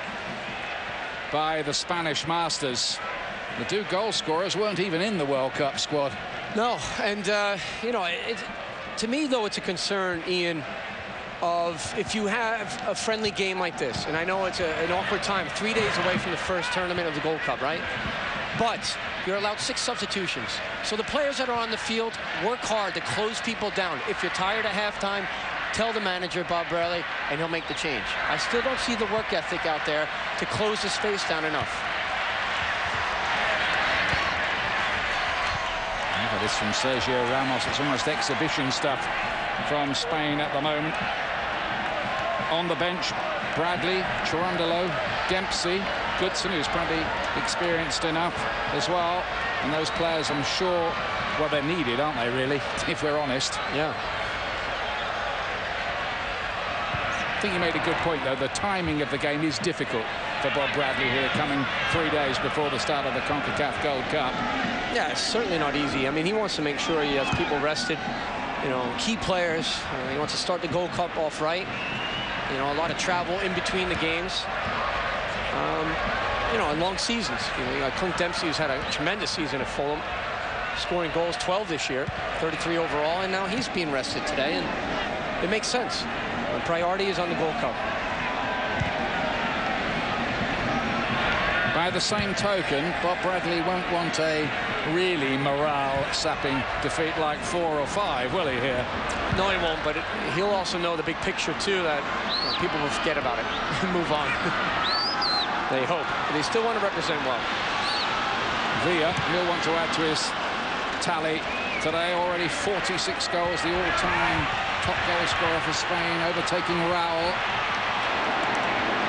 by the Spanish masters. The 2 goal scorers weren't even in the World Cup squad. No, and, you know, to me, though, it's a concern, Ian, of if you have a friendly game like this, and I know it's an awkward time, 3 days away from the first tournament of the Gold Cup, right? But you're allowed 6 substitutions. So the players that are on the field work hard to close people down. If you're tired at halftime, tell the manager, Bob Bradley, and he'll make the change. I still don't see the work ethic out there to close the space down enough. This from Sergio Ramos. It's almost exhibition stuff from Spain at the moment. On the bench, Bradley, Cherundolo, Dempsey, Goodson, who's probably experienced enough as well. And those players, I'm sure, well, they're needed, aren't they, really, if we're honest? Yeah. I think you made a good point, though. The timing of the game is difficult for Bob Bradley here, coming 3 days before the start of the CONCACAF Gold Cup. Yeah, it's certainly not easy. I mean, he wants to make sure he has people rested, you know, key players. He wants to start the Gold Cup off right. You know, a lot of travel in between the games. You know, and long seasons. You know, Clint Dempsey, who's had a tremendous season at Fulham, scoring goals, 12 this year, 33 overall, and now he's being rested today, and it makes sense. The priority is on the Gold Cup. By the same token, Bob Bradley won't want a really morale-sapping defeat like 4 or 5, will he, here? No, he won't, but he'll also know the big picture, too, that people will forget about it and move on. They hope. But they still want to represent well. Villa, he'll want to add to his tally today. Already 46 goals, the all-time top goal scorer for Spain, overtaking Raul.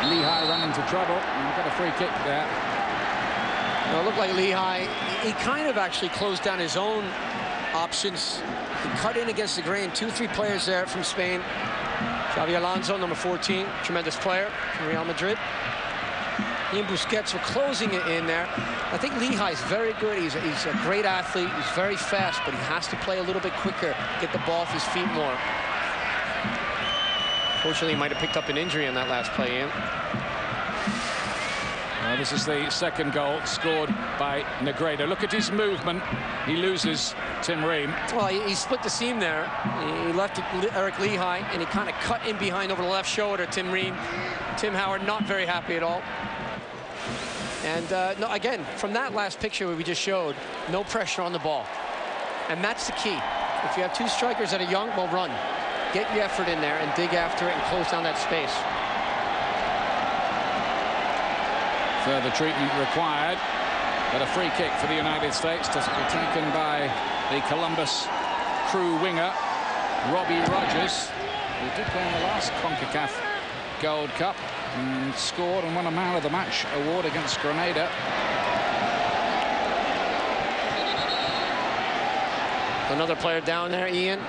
Lehigh ran into trouble and got a free kick there. Well, it looked like Lehigh, he kind of actually closed down his own options. He cut in against the grain. 2-3 players there from Spain. Xavi Alonso, number 14, tremendous player from Real Madrid. He and Busquets were closing it in there. I think Lehigh's very good. He's a great athlete. He's very fast, but he has to play a little bit quicker, get the ball off his feet more. Fortunately, he might have picked up an injury on that last play in. Well, this is the second goal scored by Negredo. Look at his movement. He loses Tim Ream. Well, he split the seam there. He left Eric Lehigh, and he kind of cut in behind over the left shoulder, Tim Ream. Tim Howard not very happy at all. And no, again, from that last picture we just showed, no pressure on the ball. And that's the key. If you have 2 strikers that are young, well, run. Get your effort in there and dig after it and close down that space. Further treatment required, but a free kick for the United States to be taken by the Columbus Crew winger, Robbie Rogers, who did play in the last CONCACAF Gold Cup and scored and won a Man of the Match award against Grenada. Another player down there, Ian,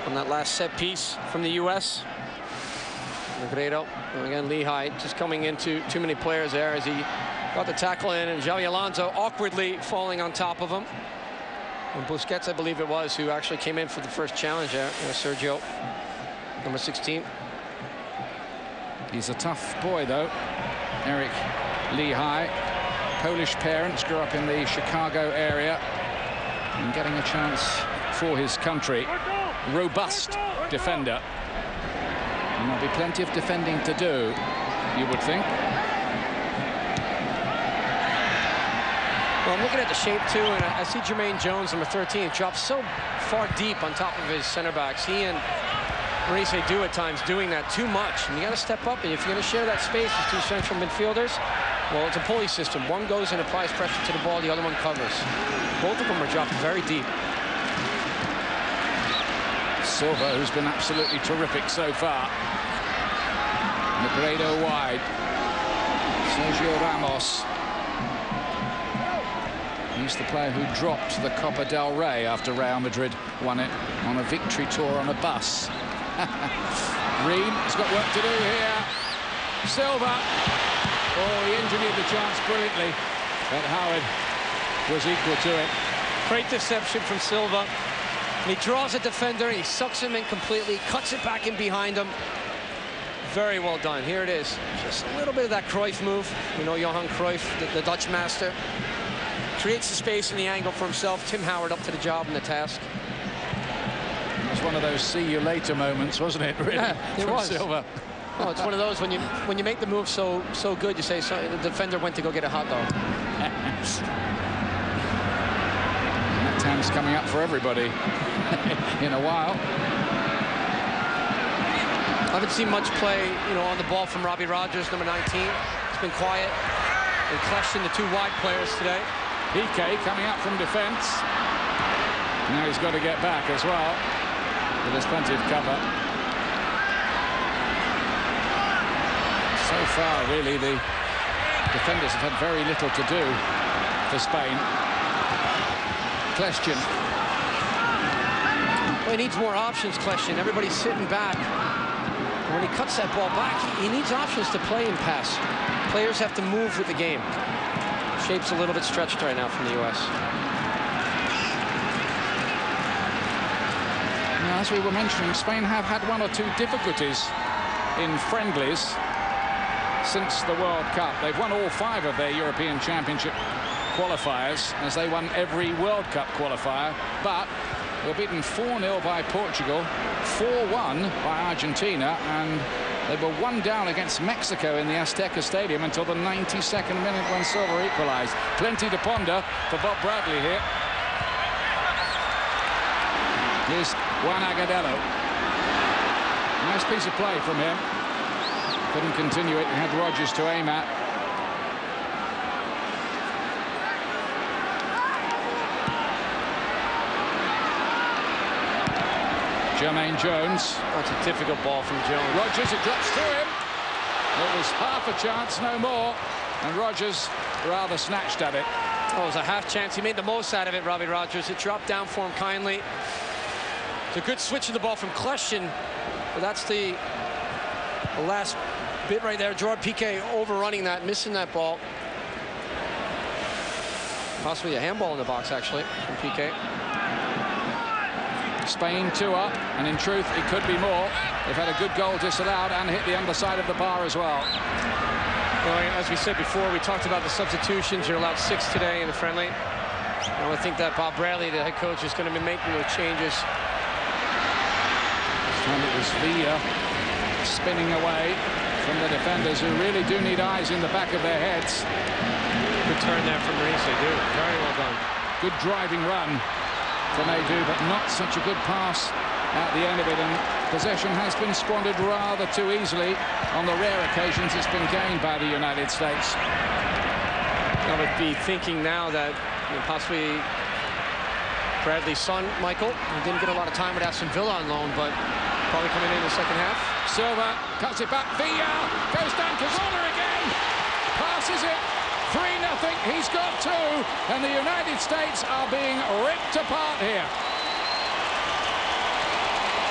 on that last set piece from the U.S. Negredo. And again, Lehigh just coming into too many players there as he got the tackle in, and Xavi Alonso awkwardly falling on top of him. And Busquets, I believe it was, who actually came in for the first challenge there. Sergio, number 16. He's a tough boy, though. Eric Lehigh, Polish parents, grew up in the Chicago area, and getting a chance for his country. Robust defender. And there'll be plenty of defending to do, you would think. Well, I'm looking at the shape, too, and I see Jermaine Jones, number 13, drops so far deep on top of his center backs. He and Maurice do at times doing that too much. And you got to step up, and if you're going to share that space with 2 central midfielders, well, it's a pulley system. One goes and applies pressure to the ball, the other one covers. Both of them are dropped very deep. Silva, who's been absolutely terrific so far. Negredo wide. Sergio Ramos. He's the player who dropped the Copa del Rey after Real Madrid won it on a victory tour on a bus. Ream has got work to do here. Silva. Oh, he engineered the chance brilliantly, but Howard was equal to it. Great deception from Silva. And he draws a defender, he sucks him in completely, cuts it back in behind him. Very well done. Here it is. Just a little bit of that Cruyff move. You know, Johan Cruyff, the Dutch master. Creates the space and the angle for himself. Tim Howard up to the job and the task. It was one of those see you later moments, wasn't it? Really? Yeah, it was. Silva. Oh, it's one of those when you make the move so good, you say so, the defender went to go get a hot dog. That time's coming up for everybody in a while. I haven't seen much play, on the ball from Robbie Rogers, number 19. It's been quiet. And Kleshtin, the two wide players today. PK coming up from defense. Now he's got to get back as well. But there's plenty of cover. So far, really, the defenders have had very little to do for Spain. Kleshtin. Well, he needs more options, Kleshtin. Everybody's sitting back. And when he cuts that ball back, he needs options to play and pass. Players have to move with the game. Shape's a little bit stretched right now from the U.S. Now, as we were mentioning, Spain have had one or two difficulties in friendlies since the World Cup. They've won all 5 of their European Championship qualifiers, as they won every World Cup qualifier, but were beaten 4-0 by Portugal, 4-1 by Argentina, and they were 1 down against Mexico in the Azteca Stadium until the 92nd minute when Silva equalized. Plenty to ponder for Bob Bradley here. Here's Juan Agudelo. Nice piece of play from him. Couldn't continue it. He had Rogers to aim at. Jermaine Jones. That's a difficult ball from Jones. Rogers, it drops through him. It was half a chance, no more. And Rogers rather snatched at it. Oh, it was a half chance. He made the most out of it, Robbie Rogers. It dropped down for him kindly. It's a good switch of the ball from Kleshtin. But that's the last bit right there. Gerard Piqué overrunning that, missing that ball. Possibly a handball in the box, actually, from Piqué. Spain 2 up, and in truth, it could be more. They've had a good goal disallowed and hit the underside of the bar as well. Well, as we said before, we talked about the substitutions. You're allowed 6 today in the friendly. And I think that Bob Bradley, the head coach, is going to be making those changes. This time it was Villa spinning away from the defenders, who really do need eyes in the back of their heads. Good turn there from Reese, they do. Very well done. Good driving run from Edu, but not such a good pass at the end of it, and possession has been squandered rather too easily on the rare occasions it's been gained by the United States. I would be thinking now that possibly Bradley's son, Michael, who didn't get a lot of time with Aston Villa on loan, but probably coming in the second half. Silva cuts it back. Villa goes down. Cazorla again. Passes it. 3-0. He's got 2. And the United States are being ripped apart here.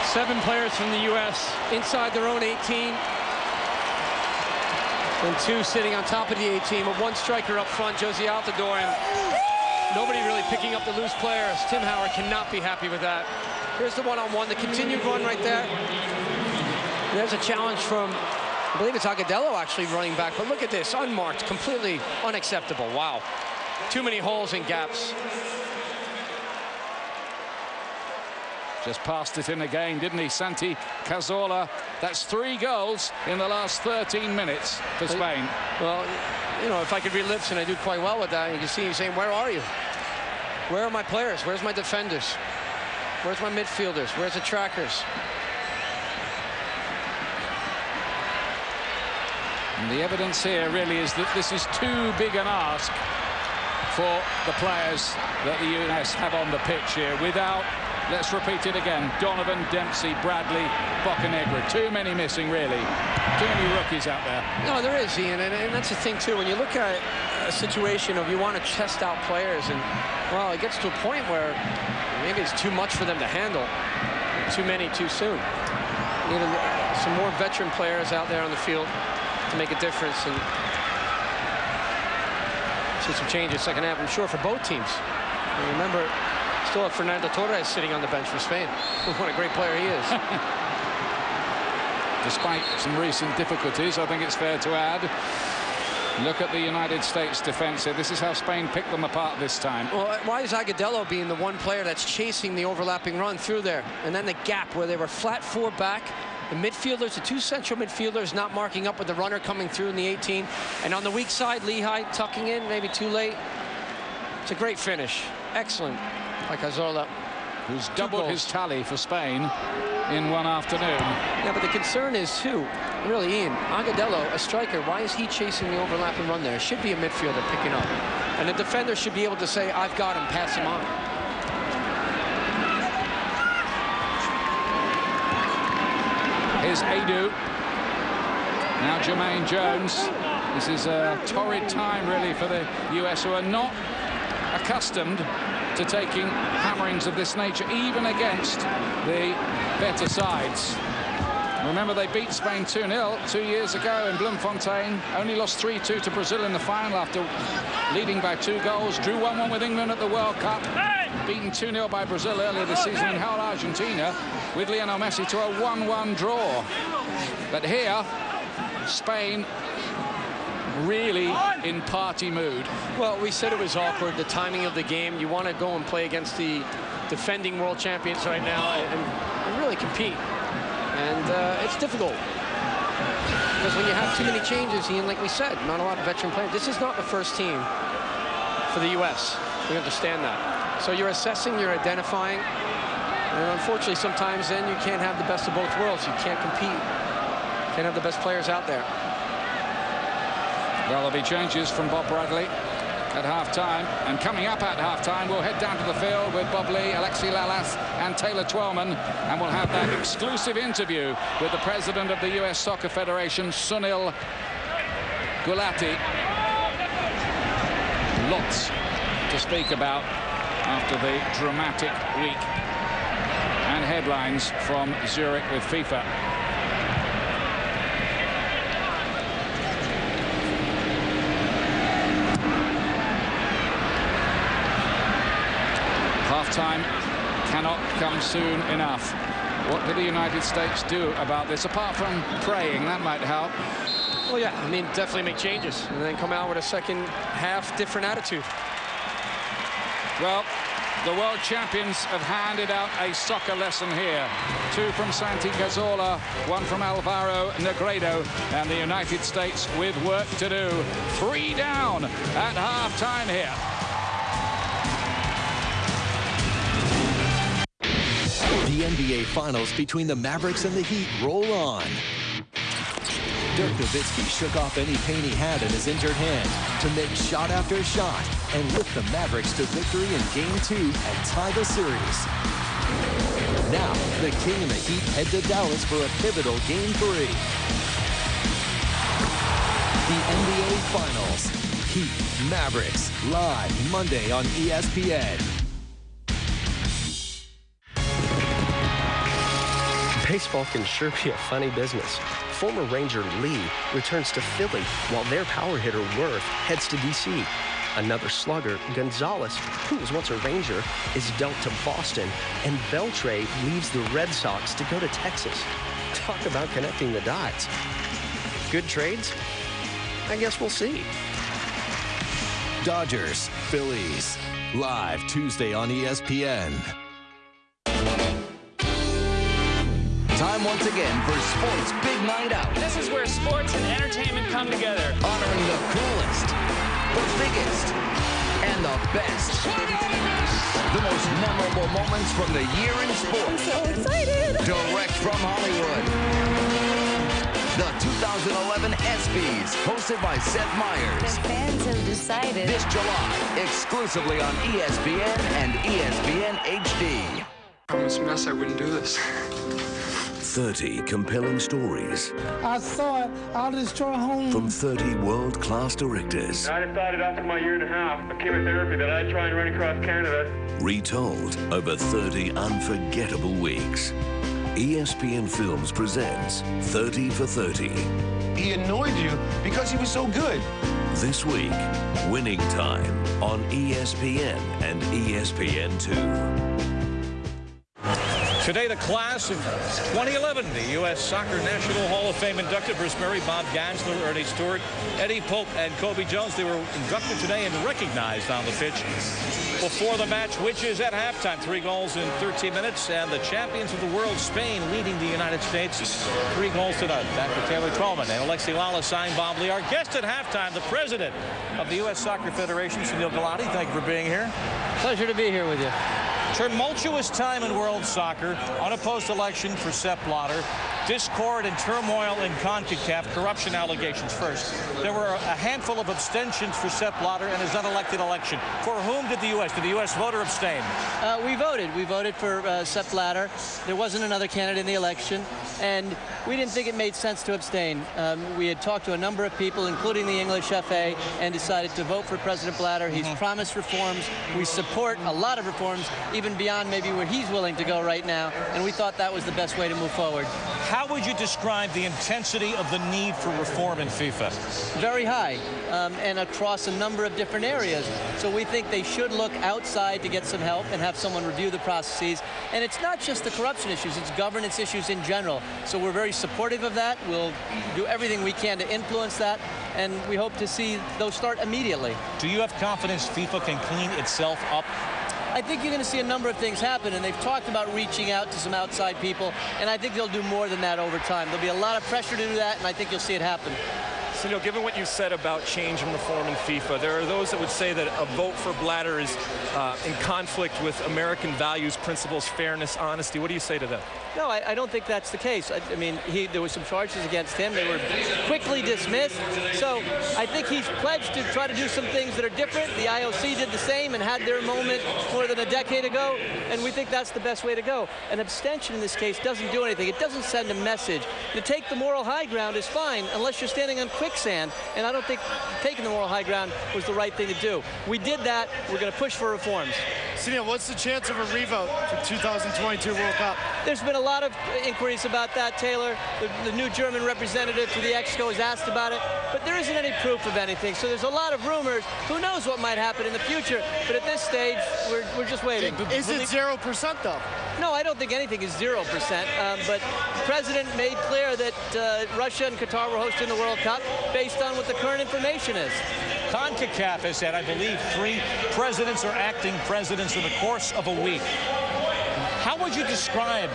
7 players from the U.S. inside their own 18. And 2 sitting on top of the 18, with 1 striker up front, Josie Altidore, and nobody really picking up the loose players. Tim Howard cannot be happy with that. Here's the one-on-one, the continued run right there. And there's a challenge from, I believe it's Agudelo actually running back, but look at this, unmarked, completely unacceptable. Wow. Too many holes and gaps. Just passed it in again, didn't he, Santi Cazorla? That's 3 goals in the last 13 minutes for Spain. Well, if I could read lips, and I do quite well with that, you can see him saying, where are you? Where are my players? Where's my defenders? Where's my midfielders? Where's the trackers? And the evidence here really is that this is too big an ask for the players that the US have on the pitch here without, let's repeat it again, Donovan, Dempsey, Bradley, Bocanegra. Too many missing, really. Too many rookies out there. No, there is, Ian, and that's the thing, too. When you look at a situation of you want to test out players, and, well, it gets to a point where maybe it's too much for them to handle. Too many too soon. You need some more veteran players out there on the field to make a difference, and see some changes second half, I'm sure, for both teams. And remember, still have Fernando Torres sitting on the bench for Spain. What a great player he is. Despite some recent difficulties, I think it's fair to add. Look at the United States defense here. This is how Spain picked them apart this time. Well, why is Agudelo being the one player that's chasing the overlapping run through there? And then the gap where they were flat 4 back. The midfielders, the 2 central midfielders not marking up with the runner coming through in the 18. And on the weak side, Lehigh tucking in, maybe too late. It's a great finish. Excellent by Cazorla. who's doubled his tally for Spain in one afternoon. Yeah, but the concern is, too, really, Ian, Agudelo, a striker, why is he chasing the overlap and run there? It should be a midfielder picking up. And the defender should be able to say, I've got him, pass him on. Here's Adu. Now Jermaine Jones. This is a torrid time, really, for the US, who are not accustomed to taking hammerings of this nature, even against the better sides. Remember, they beat Spain 2-0 2 years ago in Bloemfontein. Only lost 3-2 to Brazil in the final after leading by 2 goals. Drew 1-1 with England at the World Cup. Beaten 2-0 by Brazil earlier this season, and held Argentina with Lionel Messi to a 1-1 draw. But here, Spain really in party mood. Well, we said it was awkward, the timing of the game. You want to go and play against the defending world champions right now and really compete. And it's difficult. Because when you have too many changes, Ian, like we said, not a lot of veteran players. This is not the first team for the U.S. We understand that. So you're assessing, you're identifying. And unfortunately, sometimes then you can't have the best of both worlds. You can't compete. Can't have the best players out there. Well, there'll be changes from Bob Bradley at half-time. And coming up at half-time, we'll head down to the field with Bob Lee, Alexi Lalas and Taylor Twellman. And we'll have that exclusive interview with the president of the US Soccer Federation, Sunil Gulati. Lots to speak about after the dramatic week. And headlines from Zurich with FIFA. Half-time cannot come soon enough. What do the United States do about this, apart from praying? That might help. Well, yeah, I mean, definitely make changes and then come out with a second half different attitude. Well, the world champions have handed out a soccer lesson here. 2 from Santi Cazorla, 1 from Alvaro Negredo, and the United States with work to do. 3 down at half-time here. The NBA Finals between the Mavericks and the Heat roll on. Dirk Nowitzki shook off any pain he had in his injured hand to make shot after shot and lift the Mavericks to victory in Game 2 and tie the series. Now, the King and the Heat head to Dallas for a pivotal Game 3. The NBA Finals. Heat Mavericks, live Monday on ESPN. Baseball can sure be a funny business. Former Ranger Lee returns to Philly while their power hitter Worth heads to D.C. Another slugger, Gonzalez, who was once a Ranger, is dealt to Boston, and Beltre leaves the Red Sox to go to Texas. Talk about connecting the dots. Good trades? I guess we'll see. Dodgers, Phillies, live Tuesday on ESPN. Time once again for Sports Big Night Out. This is where sports and entertainment come together. Honoring the coolest, the biggest, and the best. The most memorable moments from the year in sports. I'm so excited. Direct from Hollywood. The 2011 ESPYs, hosted by Seth Meyers. The fans have decided. This July, exclusively on ESPN and ESPN HD. I promised Mess I wouldn't do this. 30 compelling stories. I saw it. I'll destroy home. From 30 world-class directors. I decided after my 1.5 years of chemotherapy that I'd try and run across Canada. Retold over 30 unforgettable weeks. ESPN Films presents 30 for 30. He annoyed you because he was so good. This week, Winning Time on ESPN and ESPN2. Today, the class of 2011, the U.S. Soccer National Hall of Fame inducted Bruce Murray, Bob Gansler, Ernie Stewart, Eddie Pope, and Kobe Jones. They were inducted today and recognized on the pitch before the match, which is at halftime. 3 goals in 13 minutes, and the champions of the world, Spain, leading the United States 3 goals to none. Back to Taylor Twellman and Alexi Lalas signed Bob Lee. Our guest at halftime, the president of the U.S. Soccer Federation, Sunil Gulati. Thank you for being here. Pleasure to be here with you. Tumultuous time in world soccer, unopposed election for Sepp Blatter, discord and turmoil in CONCACAF, corruption allegations first. There were a handful of abstentions for Sepp Blatter and his unelected election. For whom did the U.S. vote or abstain? We voted. We voted for Sepp Blatter. There wasn't another candidate in the election, and we didn't think it made sense to abstain. We had talked to a number of people, including the English FA, and decided to vote for President Blatter. He's promised reforms. We support a lot of reforms, even beyond maybe where he's willing to go right now, and we thought that was the best way to move forward. How would you describe the intensity of the need for reform in FIFA? Very high, and across a number of different areas. So we think they should look outside to get some help and have someone review the processes. And it's not just the corruption issues, it's governance issues in general. So we're very supportive of that. We'll do everything we can to influence that, and we hope to see those start immediately. Do you have confidence FIFA can clean itself up? I think you're going to see a number of things happen, and they've talked about reaching out to some outside people, and I think they'll do more than that over time. There'll be a lot of pressure to do that, and I think you'll see it happen. So, given what you said about change and reform in FIFA, there are those that would say that a vote for Blatter is in conflict with American values, principles, fairness, honesty. What do you say to that? No, I don't think that's the case. I mean, there were some charges against him. They were quickly dismissed. So I think he's pledged to try to do some things that are different. The IOC did the same and had their moment more than a decade ago, and we think that's the best way to go. An abstention in this case doesn't do anything. It doesn't send a message. To take the moral high ground is fine unless you're standing on quicksand, and I don't think taking the moral high ground was the right thing to do. We did that. We're going to push for reforms. Sunil, what's the chance of a revote for 2022 World Cup? There's been a lot of inquiries about that, Taylor. The new German representative to the Exco has asked about it, but there isn't any proof of anything. So there's a lot of rumors. Who knows what might happen in the future? But at this stage, we're just waiting. Is it 0% though? No, I don't think anything is 0%. But the president made clear that Russia and Qatar were hosting the World Cup based on what the current information is. CONCACAF has had, I believe, 3 presidents or acting presidents in the course of a week. How would you describe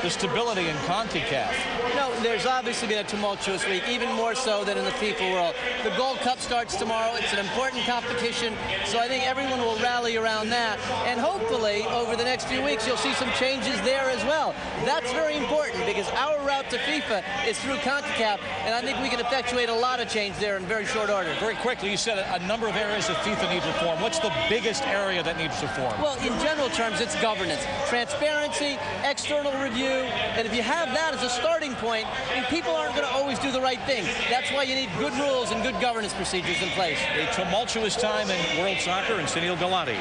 the stability in CONCACAF? No, there's obviously been a tumultuous week, even more so than in the FIFA world. The Gold Cup starts tomorrow. It's an important competition, so I think everyone will rally around that. And hopefully, over the next few weeks, you'll see some changes there as well. That's very important because our route to FIFA is through CONCACAF, and I think we can effectuate a lot of change there in very short order. Very quickly, you said a number of areas that FIFA needs reform. What's the biggest area that needs reform? Well, in general terms, it's governance. Transparency, external review, and if you have that as a starting point, people aren't going to always do the right thing. That's why you need good rules and good governance procedures in place. A tumultuous time in world soccer, and Sunil Gulati,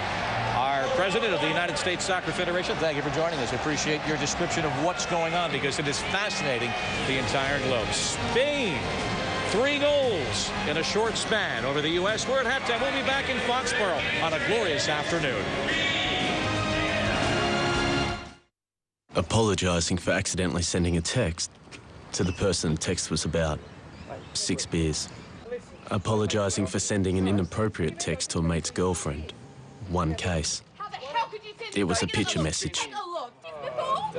our president of the United States Soccer Federation. Thank you for joining us. I appreciate your description of what's going on because it is fascinating the entire globe. Spain, 3 goals in a short span over the U.S. We're at halftime. We'll be back in Foxborough on a glorious afternoon. Apologising for accidentally sending a text to the person the text was about. 6 beers. Apologising for sending an inappropriate text to a mate's girlfriend. 1 case. It was a picture message.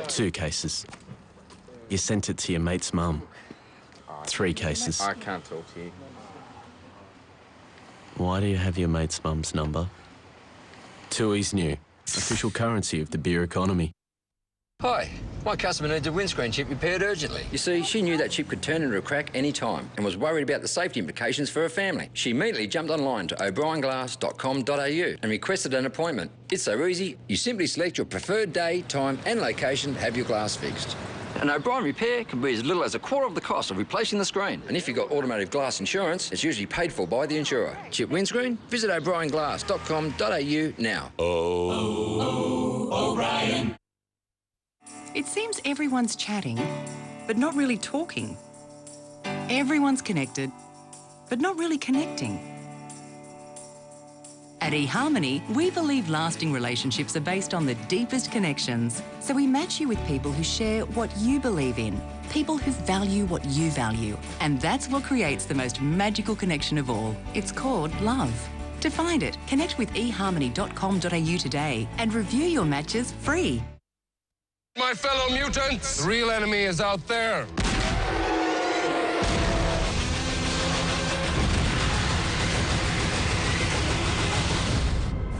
2 cases. You sent it to your mate's mum. 3 cases. I can't talk to you. Why do you have your mate's mum's number? TUI's new, official currency of the beer economy. Hi, my customer needs a windscreen chip repaired urgently. You see, she knew that chip could turn into a crack any time and was worried about the safety implications for her family. She immediately jumped online to o'brienglass.com.au and requested an appointment. It's so easy, you simply select your preferred day, time and location to have your glass fixed. An O'Brien repair can be as little as a quarter of the cost of replacing the screen. And if you've got automotive glass insurance, it's usually paid for by the insurer. Chip windscreen? Visit o'brienglass.com.au now. O'Brien. It seems everyone's chatting, but not really talking. Everyone's connected, but not really connecting. At eHarmony, we believe lasting relationships are based on the deepest connections. So we match you with people who share what you believe in, people who value what you value. And that's what creates the most magical connection of all. It's called love. To find it, connect with eharmony.com.au today and review your matches free. My fellow mutants, the real enemy is out there.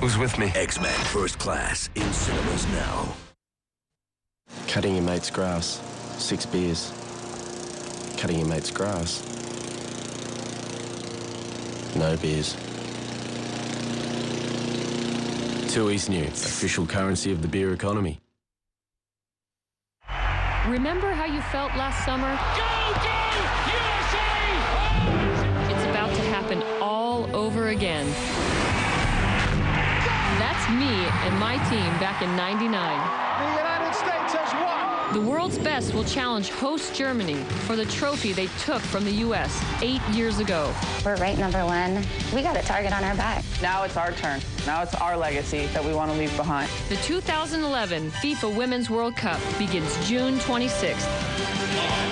Who's with me? X-Men First Class in cinemas now. Cutting your mate's grass, 6 beers. Cutting your mate's grass, no beers. TUI's new, official currency of the beer economy. Remember how you felt last summer? Go, USA! It's about to happen all over again. That's me and my team back in '99. The United States has won. The world's best will challenge host Germany for the trophy they took from the U.S. 8 years ago. We're ranked #1. We got a target on our back. Now it's our turn. Now it's our legacy that we want to leave behind. The 2011 FIFA Women's World Cup begins June 26th.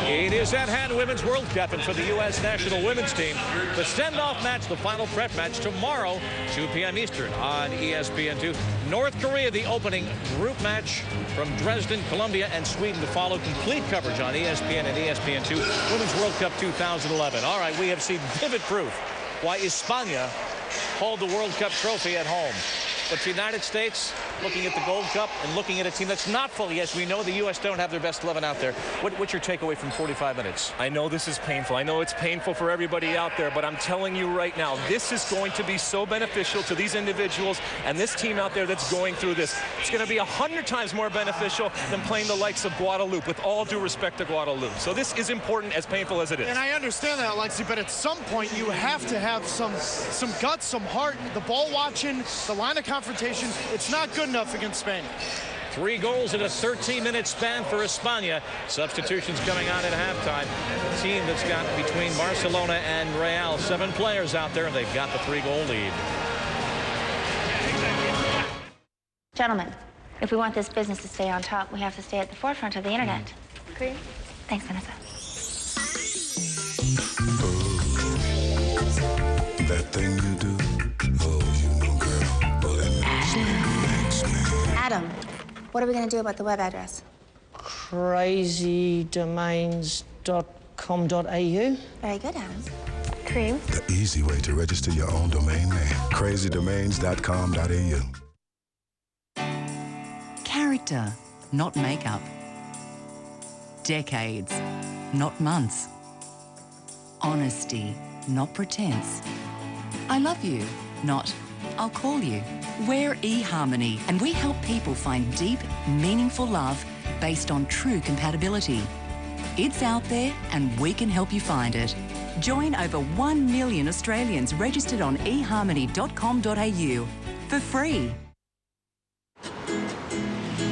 It is at hand, Women's World Cup, and for the U.S. national women's team, the send-off match, the final prep match tomorrow, 2 p.m. Eastern on ESPN2. North Korea, the opening group match from Dresden, Colombia, and Sweden to follow. Complete coverage on ESPN and ESPN2. Women's World Cup 2011. All right, we have seen vivid proof why España hold the World Cup trophy at home. But the United States, looking at the Gold Cup and looking at a team that's not fully, as we know the U.S. don't have their best 11 out there. What's your takeaway from 45 minutes? I know this is painful. I know it's painful for everybody out there, but I'm telling you right now, this is going to be so beneficial to these individuals and this team out there that's going through this. It's going to be 100 times more beneficial than playing the likes of Guadeloupe, with all due respect to Guadeloupe. So this is important, as painful as it is. And I understand that, Alexi, but at some point you have to have some guts, some heart, the ball watching, the line of confrontation. It's not good enough against Spain. 3 goals in a 13-minute span for España. Substitutions coming on at halftime. A team that's got between Barcelona and Real 7 players out there, and they've got the 3-goal lead. Gentlemen, if we want this business to stay on top, we have to stay at the forefront of the internet. Agree? Thanks, Vanessa. That thing you do, oh, you know, girl, well, it makes me. Adam, what are we going to do about the web address? crazydomains.com.au. Very good, Adam. Cream? The easy way to register your own domain name, crazydomains.com.au. Character, not makeup. Decades, not months. Honesty, not pretense. I love you, not I'll call you. We're eHarmony, and we help people find deep, meaningful love based on true compatibility. It's out there, and we can help you find it. Join over 1 million Australians registered on eharmony.com.au for free.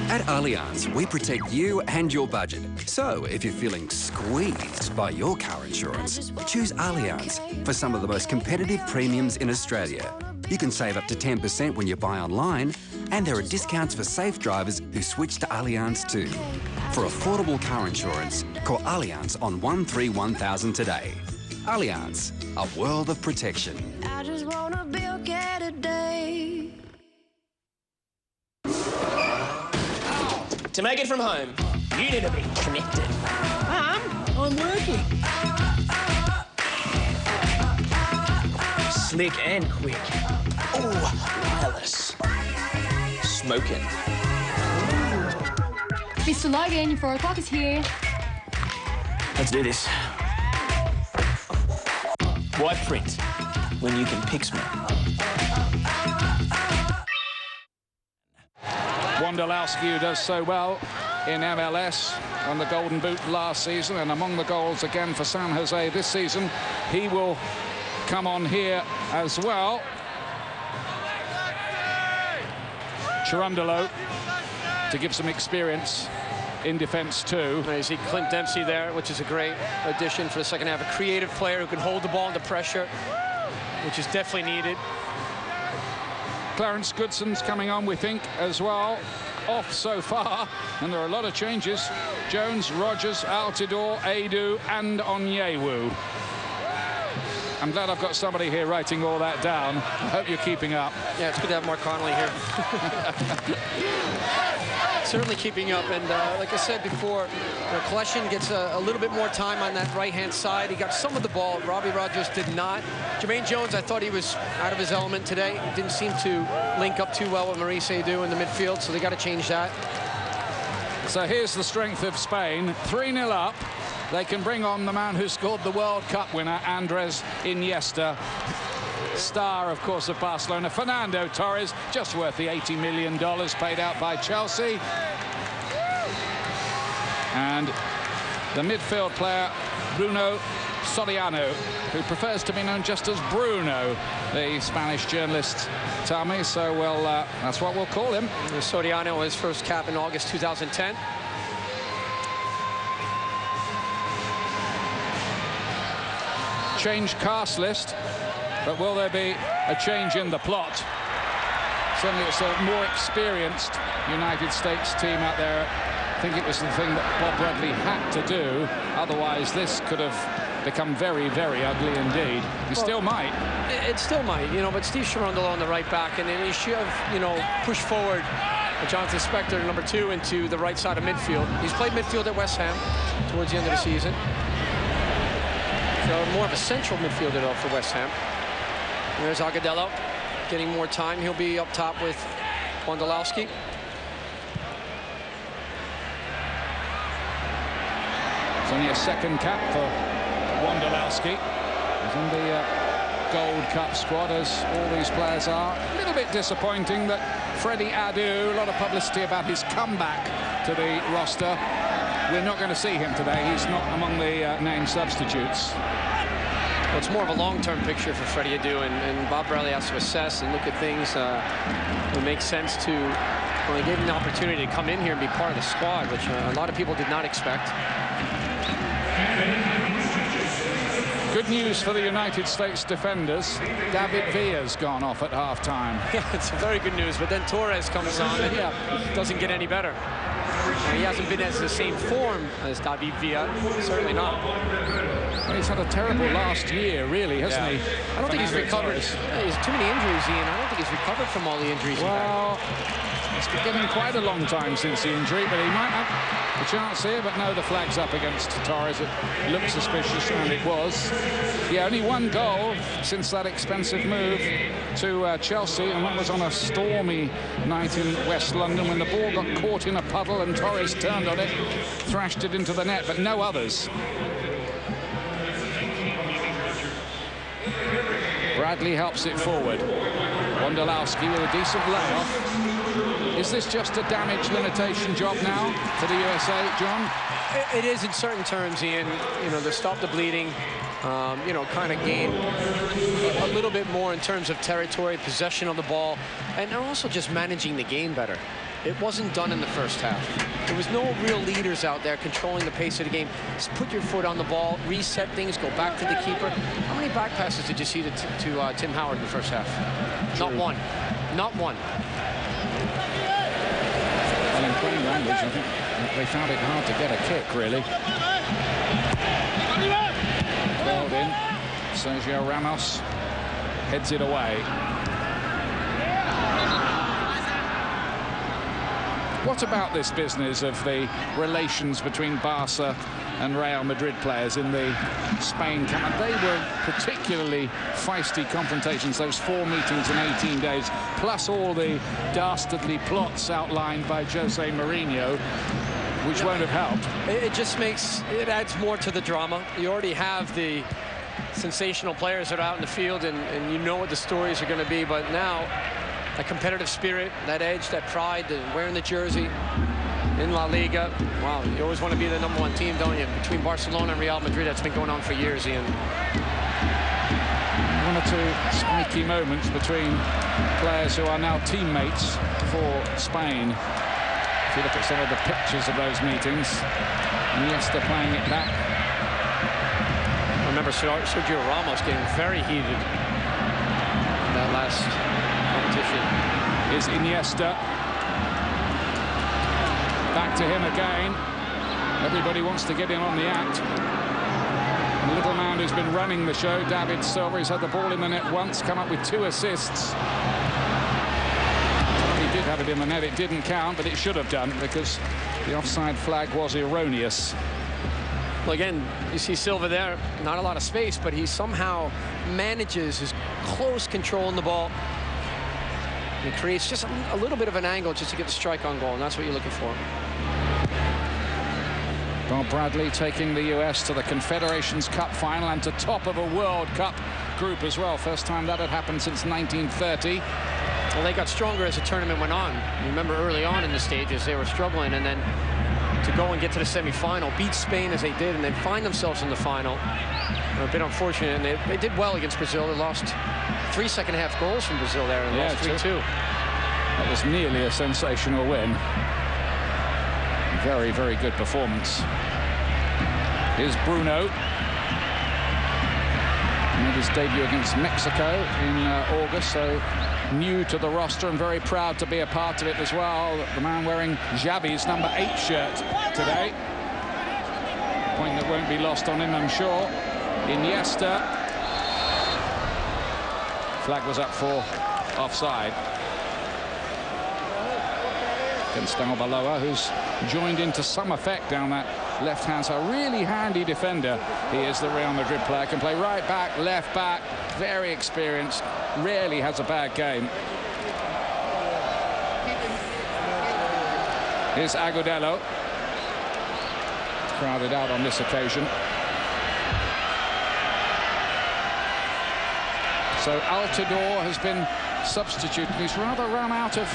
At Allianz, we protect you and your budget. So if you're feeling squeezed by your car insurance, choose Allianz for some of the most competitive premiums in Australia. You can save up to 10% when you buy online, and there are discounts for safe drivers who switch to Allianz too. For affordable car insurance, call Allianz on 131,000 today. Allianz, a world of protection. I just wanna be okay today. To make it from home, you need to be connected. Mum, I'm working. Slick and quick. Oh, wireless. Smoking. Mr. Logan, your 4 o'clock is here. Let's do this. Why print when you can Pixma? Wondolowski, who does so well in MLS on the Golden Boot last season, and among the goals again for San Jose this season. He will come on here as well. Chirundolo to give some experience in defence too. You see Clint Dempsey there, which is a great addition for the second half. A creative player who can hold the ball under pressure, which is definitely needed. Clarence Goodson's coming on, we think, as well. Off so far, and there are a lot of changes. Jones, Rogers, Altidore, Adu, and Onyewu. I'm glad I've got somebody here writing all that down. I hope you're keeping up. Yeah, it's good to have Mark Connolly here. Certainly keeping up, and like I said before, Kleshin gets a little bit more time on that right-hand side. He got some of the ball. Robbie Rogers did not. Jermaine Jones, I thought he was out of his element today. He didn't seem to link up too well with Maurice Edu in the midfield, so they got to change that. So here's the strength of Spain. 3-0 up. They can bring on the man who scored the World Cup winner, Andres Iniesta. Star, of course, of Barcelona. Fernando Torres, just worth the $80 million paid out by Chelsea. And the midfield player, Bruno Soriano, who prefers to be known just as Bruno, the Spanish journalists tell me. So, well, that's what we'll call him. Soriano, his first cap in August 2010. Change cast list, but will there be a change in the plot? Certainly it's a more experienced United States team out there. I think it was the thing that Bob Bradley had to do. Otherwise, this could have become very, very ugly indeed. It still might. It still might, you know, but Steve Cherundolo on the right back, and then he should have, you know, pushed forward Jonathan Spector, number 2, into the right side of midfield. He's played midfield at West Ham towards the end of the season. So more of a central midfielder, though, for West Ham. There's Agudelo getting more time. He'll be up top with Wondolowski. It's only a second cap for Wondolowski. He's in the Gold Cup squad, as all these players are. A little bit disappointing that Freddie Adu, a lot of publicity about his comeback to the roster. We're not going to see him today. He's not among the named substitutes. Well, it's more of a long-term picture for Freddie Adu, and Bob Bradley has to assess and look at things. It makes sense to, well, he gave him the opportunity to come in here and be part of the squad, which a lot of people did not expect. Good news for the United States defenders. David Villa's gone off at half-time. Yeah, it's very good news, but then Torres comes on, and yeah, doesn't get any better. He hasn't been as the same form as David Villa, certainly not. Well, he's had a terrible last year, really, hasn't he? I don't think he's recovered. There's too many injuries, Ian. I don't think he's recovered from all the injuries. Well, it's been getting quite a long time since the injury, but he might have a chance here. But no, the flag's up against Torres. It looked suspicious, and it was. Yeah, only one goal since that expensive move to Chelsea, and that was on a stormy night in West London when the ball got caught in a puddle and Torres turned on it, thrashed it into the net, but no others. Bradley helps it forward. Wondolowski with a decent layoff. Is this just a damage limitation job now for the USA, John? It is in certain terms, Ian. You know, to stop the bleeding, you know, kind of gain a little bit more in terms of territory, possession of the ball, and also just managing the game better. It wasn't done in the first half. There was no real leaders out there controlling the pace of the game. Just put your foot on the ball, reset things, go back to the keeper. How many back passes did you see to Tim Howard in the first half? Not one. Not one. Well, in plain language, I think they found it hard to get a kick, really. Called in. Sergio Ramos heads it away. What about this business of the relations between Barca and Real Madrid players in the Spain camp? They were particularly feisty confrontations, those 4 meetings in 18 days, plus all the dastardly plots outlined by Jose Mourinho, which won't have helped. It just makes, it adds more to the drama. You already have the sensational players that are out in the field, and you know what the stories are going to be, but now that competitive spirit, that edge, that pride, wearing the jersey in La Liga. Wow, you always want to be the #1 team, don't you? Between Barcelona and Real Madrid, that's been going on for years, Ian. 1 or 2 spiky moments between players who are now teammates for Spain. If you look at some of the pictures of those meetings, Iniesta playing it back. I remember Sergio Ramos getting very heated in that last competition. Is Iniesta. Back to him again. Everybody wants to get in on the act. And little man someone who's been running the show, David Silva. He's had the ball in the net once, come up with 2 assists. He did have it in the net. It didn't count, but it should have done because the offside flag was erroneous. Well, again, you see Silva there, not a lot of space, but he somehow manages his close control on the ball. He creates just a little bit of an angle just to get the strike on goal, and that's what you're looking for. Bob Bradley taking the US to the Confederations Cup final and to top of a World Cup group as well. First time that had happened since 1930. Well, they got stronger as the tournament went on. You remember early on in the stages, they were struggling, and then to go and get to the semifinal, beat Spain as they did, and then find themselves in the final. A bit unfortunate, and they did well against Brazil. They lost 3 second-half goals from Brazil there, and lost 3-2. That was nearly a sensational win. Very, very good performance. Here's Bruno. Made his debut against Mexico in August, so new to the roster and very proud to be a part of it as well. The man wearing Xavi's number 8 shirt today. Point that won't be lost on him, I'm sure. Iniesta. Flag was up for offside against Albaloa, who's joined into some effect down that left-hand side. Really handy defender. He is the Real Madrid player. Can play right back, left back. Very experienced. Rarely has a bad game. Here's Agudelo. Crowded out on this occasion. So Altidore has been substituted. He's rather run out of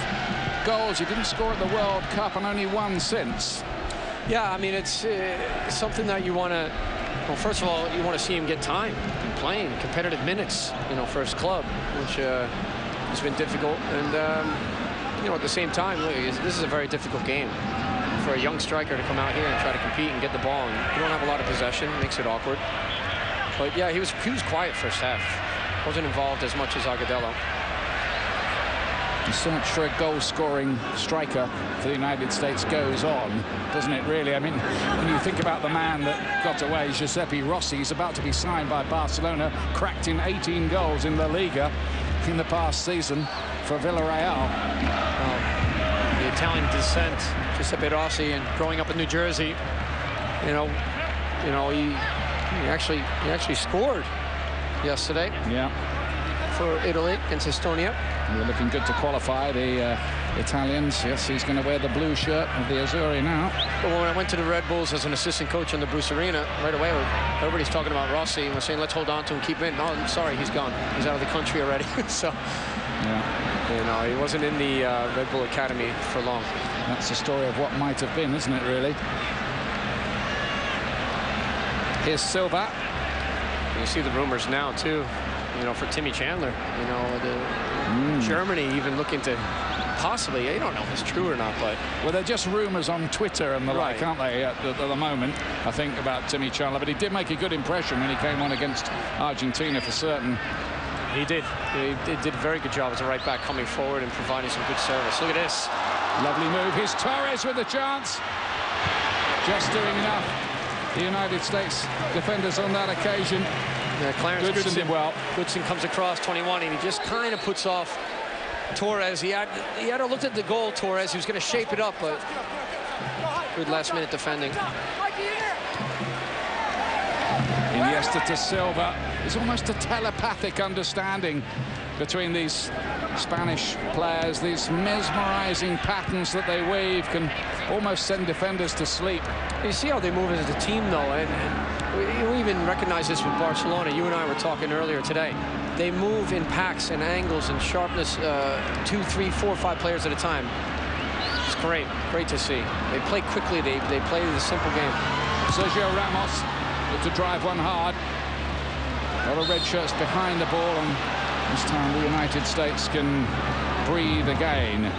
goals. He didn't score at the World Cup and only one since. Yeah, I mean, it's something that you want to, well, first of all, you want to see him get time playing competitive minutes, you know, for his club, which has been difficult. And, you know, at the same time, this is a very difficult game for a young striker to come out here and try to compete and get the ball. And you don't have a lot of possession, makes it awkward. But, yeah, he was quiet first half. Wasn't involved as much as Agudelo. The search for a goal-scoring striker for the United States goes on, doesn't it, really? I mean, when you think about the man that got away, Giuseppe Rossi, he's about to be signed by Barcelona, cracked in 18 goals in La Liga in the past season for Villarreal. The Italian descent, Giuseppe Rossi, and growing up in New Jersey, you know, he actually scored yesterday. Yeah. For Italy against Estonia. We're looking good to qualify the Italians. Yes, he's going to wear the blue shirt of the Azzurri now. Well, when I went to the Red Bulls as an assistant coach in the Bruce Arena, right away, everybody's talking about Rossi, and we're saying, let's hold on to him, keep him in. No, I'm sorry, he's gone. He's out of the country already. So, yeah, you know, he wasn't in the Red Bull Academy for long. That's the story of what might have been, isn't it, really? Here's Silva. You see the rumors now, too. You know, for Timmy Chandler, you know, Germany even looking to possibly, you don't know if it's true or not, but... Well, they're just rumors on Twitter and the like, aren't they, at the moment, I think, about Timmy Chandler. But he did make a good impression when he came on against Argentina for certain. He did. He did a very good job as a right back coming forward and providing some good service. Look at this. Lovely move. Here's Torres with the chance. Just doing enough. The United States defenders on that occasion. Yeah, Clarence Goodson did well. Goodson comes across 21, and he just kind of puts off Torres. He had to look at the goal, Torres. He was going to shape it up, but good last-minute defending. Iniesta to Silva. There's almost a telepathic understanding between these Spanish players. These mesmerizing patterns that they weave can almost send defenders to sleep. You see how they move as a team, though, and we even recognize this with Barcelona. You and I were talking earlier today. They move in packs and angles and sharpness, 2, 3, 4, 5 players at a time. It's great to see. They play quickly. They play the simple game. Sergio Ramos to drive one hard. A lot of red shirts behind the ball, and this time the United States can breathe again.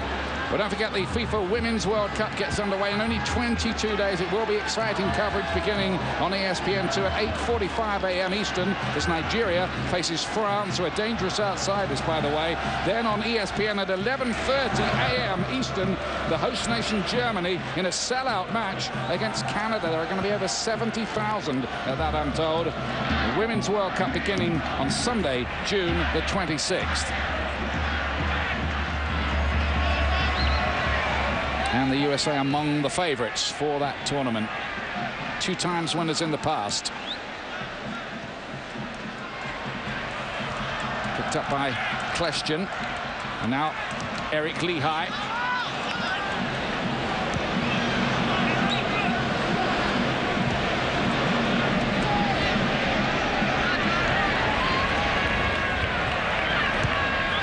But don't forget, the FIFA Women's World Cup gets underway in only 22 days. It will be exciting coverage beginning on ESPN2 at 8:45 a.m. Eastern as Nigeria faces France, who are dangerous outsiders, by the way. Then on ESPN at 11:30 a.m. Eastern, the host nation Germany in a sellout match against Canada. There are going to be over 70,000 at that, I'm told. The Women's World Cup beginning on Sunday, June the 26th. And the USA among the favourites for that tournament. 2 times winners in the past. Picked up by Kleshjan. And now Eric Lehigh.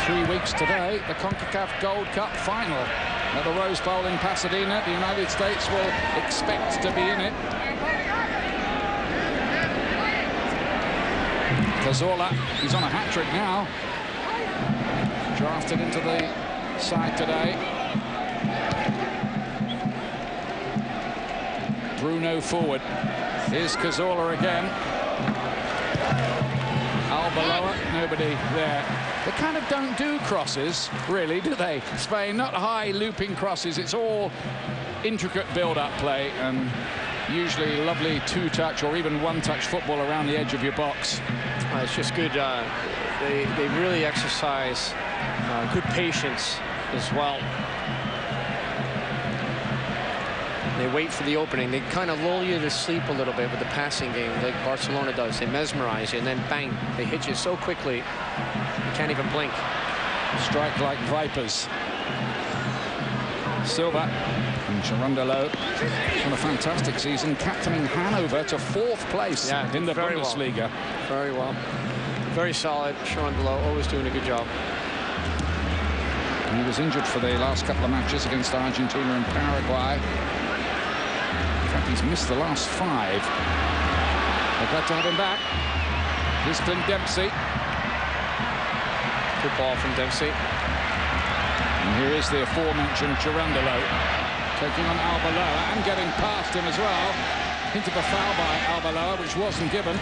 Three weeks today, the CONCACAF Gold Cup final. At the Rose Bowl in Pasadena, the United States will expect to be in it. Cazorla, he's on a hat-trick now. Drafted into the side today. Bruno forward. Here's Cazorla again. Albeloa, nobody there. They kind of don't do crosses, really, do they? Spain, not high looping crosses. It's all intricate build-up play and usually lovely two-touch or even one-touch football around the edge of your box. It's just good. They really exercise good patience as well. They wait for the opening. They kind of lull you to sleep a little bit with the passing game, like Barcelona does. They mesmerize you, and then bang, they hit you so quickly, you can't even blink. Strike like vipers. Silva and Cherundolo on a fantastic season, captaining Hanover to 4th place in the Bundesliga. Well. Very well. Very solid. Cherundolo always doing a good job. He was injured for the last couple of matches against Argentina and Paraguay. In fact, he's missed the last 5. They're glad to have him back. Here's Clint Dempsey. Good ball from Dempsey. And here is the aforementioned Cherundolo taking on Albeloa and getting past him as well. Hint of a foul by Albeloa, which wasn't given.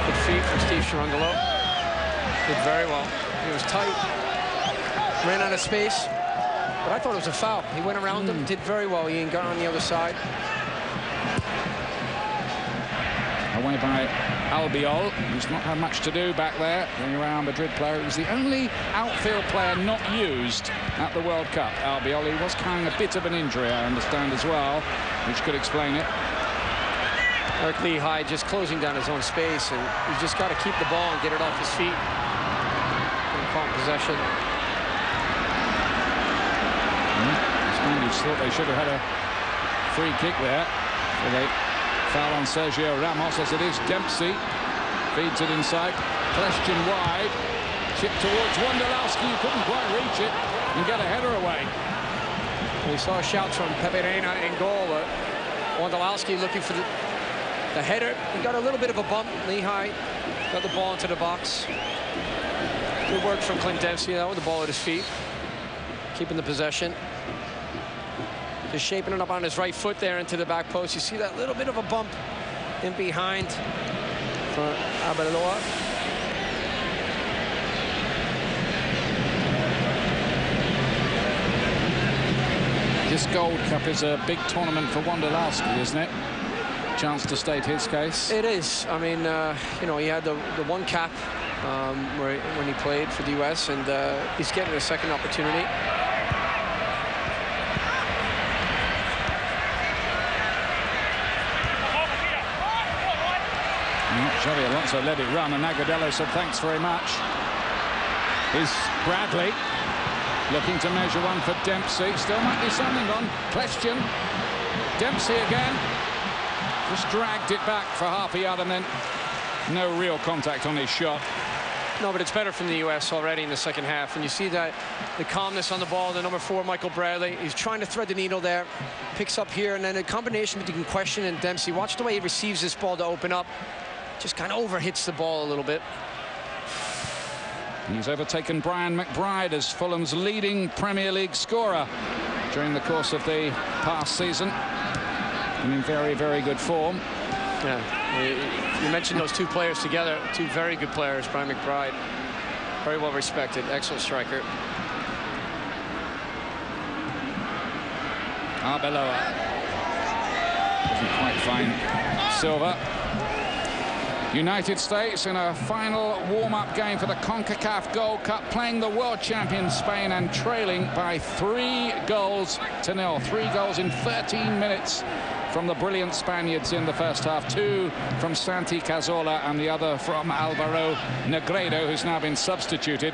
Good feet from Steve Cherundolo. Did very well. He was tight. Ran out of space. But I thought it was a foul. He went around him, did very well. Ian got on the other side. Away by Albiol, who's not had much to do back there. The Real Madrid player. He was the only outfield player not used at the World Cup. Albiol, he was carrying a bit of an injury, I understand, as well, which could explain it. Eric Lehigh just closing down his own space, and he's just got to keep the ball and get it off his feet. And caught possession. Spaniards thought they should have had a free kick there. So they foul on Sergio Ramos as it is. Dempsey feeds it inside. Kleshjan wide. Chip towards Wondolowski. You couldn't quite reach it and get a header away. We saw shouts from Pepe Reina in goal, but Wondolowski looking for the header. He got a little bit of a bump. Lehigh got the ball into the box. Good work from Clint Dempsey now with the ball at his feet. Keeping the possession. Just shaping it up on his right foot there into the back post. You see that little bit of a bump in behind for Albeloa. This Gold Cup is a big tournament for Wondolowski, isn't it? Chance to state his case. It is. I mean, you know, he had the one cap when he played for the U.S., and he's getting a second opportunity. Xabi Alonso let it run, and Agudelo said thanks very much. Here's Bradley looking to measure one for Dempsey. Still might be something on Kleshjan. Dempsey again. Just dragged it back for half a yard, and then no real contact on his shot. No, but it's better from the U.S. already in the second half. And you see that the calmness on the ball, the number 4, Michael Bradley. He's trying to thread the needle there. Picks up here, and then a combination between Question and Dempsey. Watch the way he receives this ball to open up. Just kind of overhits the ball a little bit. He's overtaken Brian McBride as Fulham's leading Premier League scorer during the course of the past season. And in very, very good form. Yeah, you mentioned those two players together, two very good players. Brian McBride, very well respected, excellent striker. Arbeloa doesn't quite find Silva. United States in a final warm-up game for the CONCACAF Gold Cup, playing the world champion Spain and trailing by 3 goals to 0. 3 goals in 13 minutes from the brilliant Spaniards in the first half. 2 from Santi Cazorla and the other from Alvaro Negredo, who's now been substituted.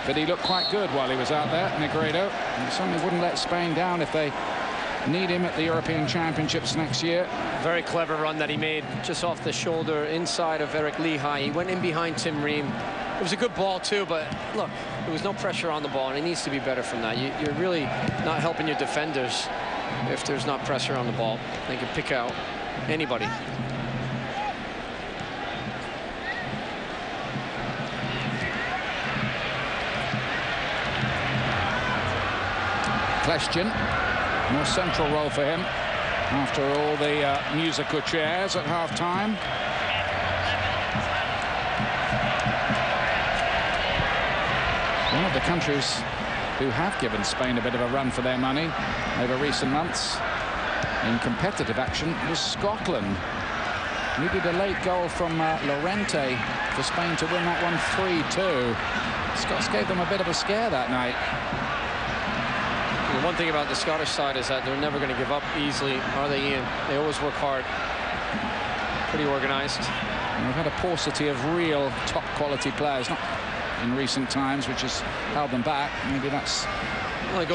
But he looked quite good while he was out there, Negredo. He certainly wouldn't let Spain down if they need him at the European Championships next year. Very clever run that he made just off the shoulder inside of Eric Lehigh. He went in behind Tim Ream. It was a good ball too, but look, there was no pressure on the ball, and it needs to be better from that. You're really not helping your defenders if there's not pressure on the ball. They can pick out anybody. Kleshchin, more central role for him after all the musical chairs at half-time. One of the countries who have given Spain a bit of a run for their money over recent months in competitive action was Scotland. Needed a late goal from Llorente for Spain to win that one 3-2. Scots gave them a bit of a scare that night. The one thing about the Scottish side is that they're never going to give up easily, are they, Ian? They always work hard. Pretty organized. And they've had a paucity of real top quality players, not in recent times, which has held them back. Maybe that's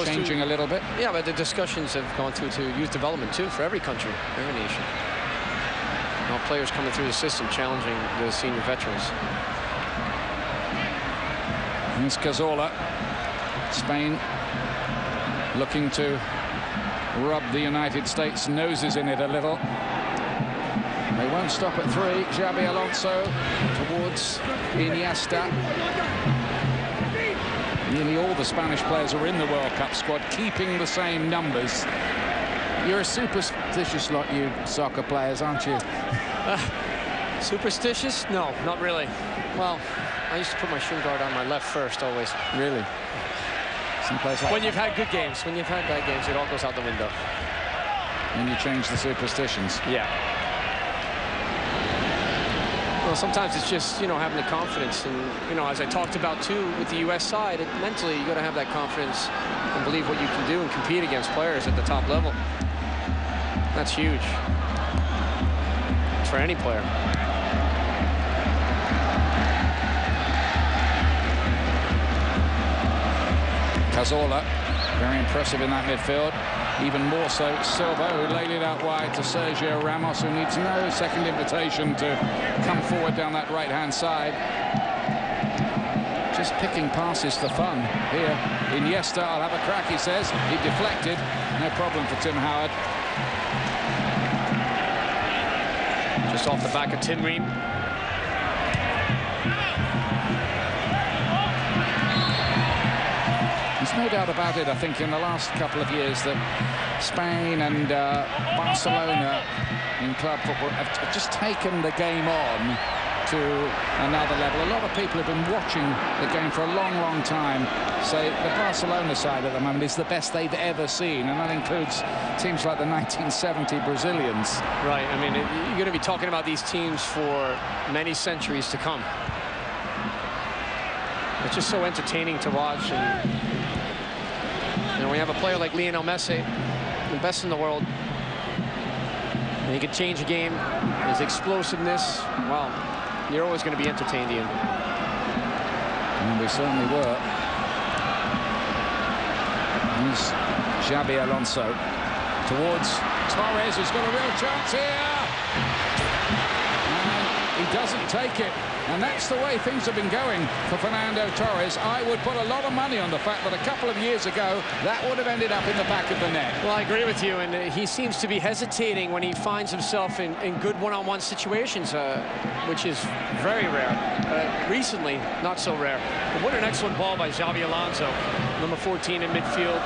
changing a little bit. Yeah, but the discussions have gone through to youth development too for every country, every nation. Now players coming through the system challenging the senior veterans. Here's Cazorla. Spain looking to rub the United States noses in it a little. They won't stop at 3. Xabi Alonso towards Iniesta. Nearly all the Spanish players are in the World Cup squad, keeping the same numbers. You're a superstitious lot, you soccer players, aren't you? Superstitious? No, not really. Well, I used to put my shin guard on my left first, always. Really? Like when you've had good games, when you've had bad games, it all goes out the window. And you change the superstitions. Yeah. Well, sometimes it's just, you know, having the confidence. And, you know, as I talked about, too, with the U.S. side, mentally, you got to have that confidence and believe what you can do and compete against players at the top level. That's huge for any player. Cazorla, very impressive in that midfield. Even more so Silva, who laid it out wide to Sergio Ramos, who needs no second invitation to come forward down that right-hand side. Just picking passes for fun here. Iniesta, I'll have a crack, he says. He deflected. No problem for Tim Howard. Just off the back of Tim Ream. There's no doubt about it, I think, in the last couple of years that Spain and Barcelona in club football have just taken the game on to another level. A lot of people have been watching the game for a long, long time. Say the Barcelona side at the moment is the best they've ever seen, and that includes teams like the 1970 Brazilians. Right, I mean, you're going to be talking about these teams for many centuries to come. It's just so entertaining to watch. And you know, we have a player like Lionel Messi, the best in the world. And he can change a game. His explosiveness, wow, you're always going to be entertained, Ian. And we certainly were. Here's Xabi Alonso towards Torres, who's got a real chance here. And he doesn't take it. And that's the way things have been going for Fernando Torres. I would put a lot of money on the fact that a couple of years ago, that would have ended up in the back of the net. Well, I agree with you, and he seems to be hesitating when he finds himself in good one-on-one situations, which is very rare. Recently, not so rare. But what an excellent ball by Xabi Alonso, number 14 in midfield.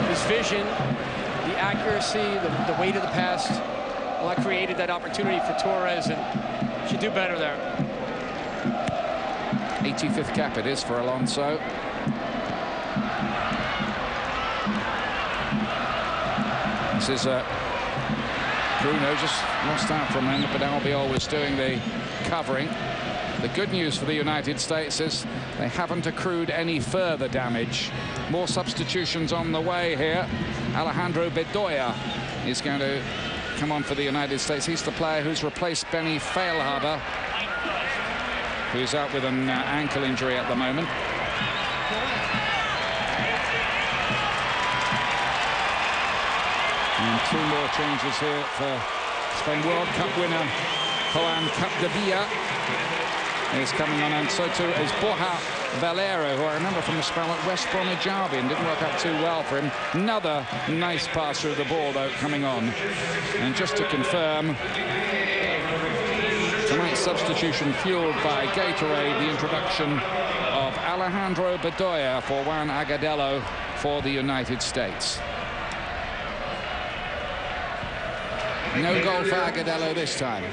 His vision, the accuracy, the weight of the pass, well, that created that opportunity for Torres, and should do better there. 85th cap it is for Alonso. This is Bruno just lost out for a moment, but Albiol was doing the covering. The good news for the United States is they haven't accrued any further damage. More substitutions on the way here. Alejandro Bedoya is going to come on for the United States. He's the player who's replaced Benny Feilhaber, who's out with an ankle injury at the moment. And 2 more changes here for Spain World Cup winner Juan Capdevila is coming on, and so too is Borja Valero, who I remember from the spell at West Bromwich Albion. Didn't work out too well for him. Another nice pass through the ball, though, coming on. And just to confirm, tonight's substitution fueled by Gatorade, the introduction of Alejandro Bedoya for Juan Agudelo for the United States. No goal for Agudelo this time.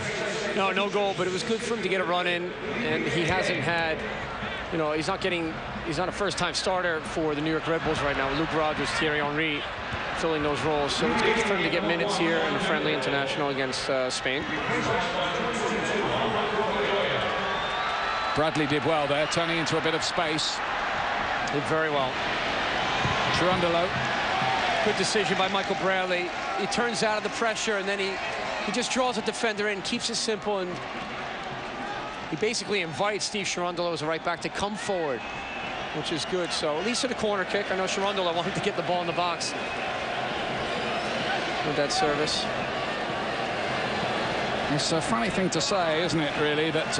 No goal, but it was good for him to get a run in, and he hasn't had, you know, he's not a first-time starter for the New York Red Bulls right now. Luke Rogers, Thierry Henry filling those roles, so it's good for him to get minutes here in a friendly international against Spain. Bradley did well there, turning into a bit of space. Did very well. Cherundolo. Good decision by Michael Bradley. He turns out of the pressure, and then he just draws a defender in, keeps it simple, and he basically invites Steve Cherundolo as a right back to come forward, which is good. So at least at a corner kick. I know Cherundolo wanted to get the ball in the box with that service. It's a funny thing to say, isn't it, really, that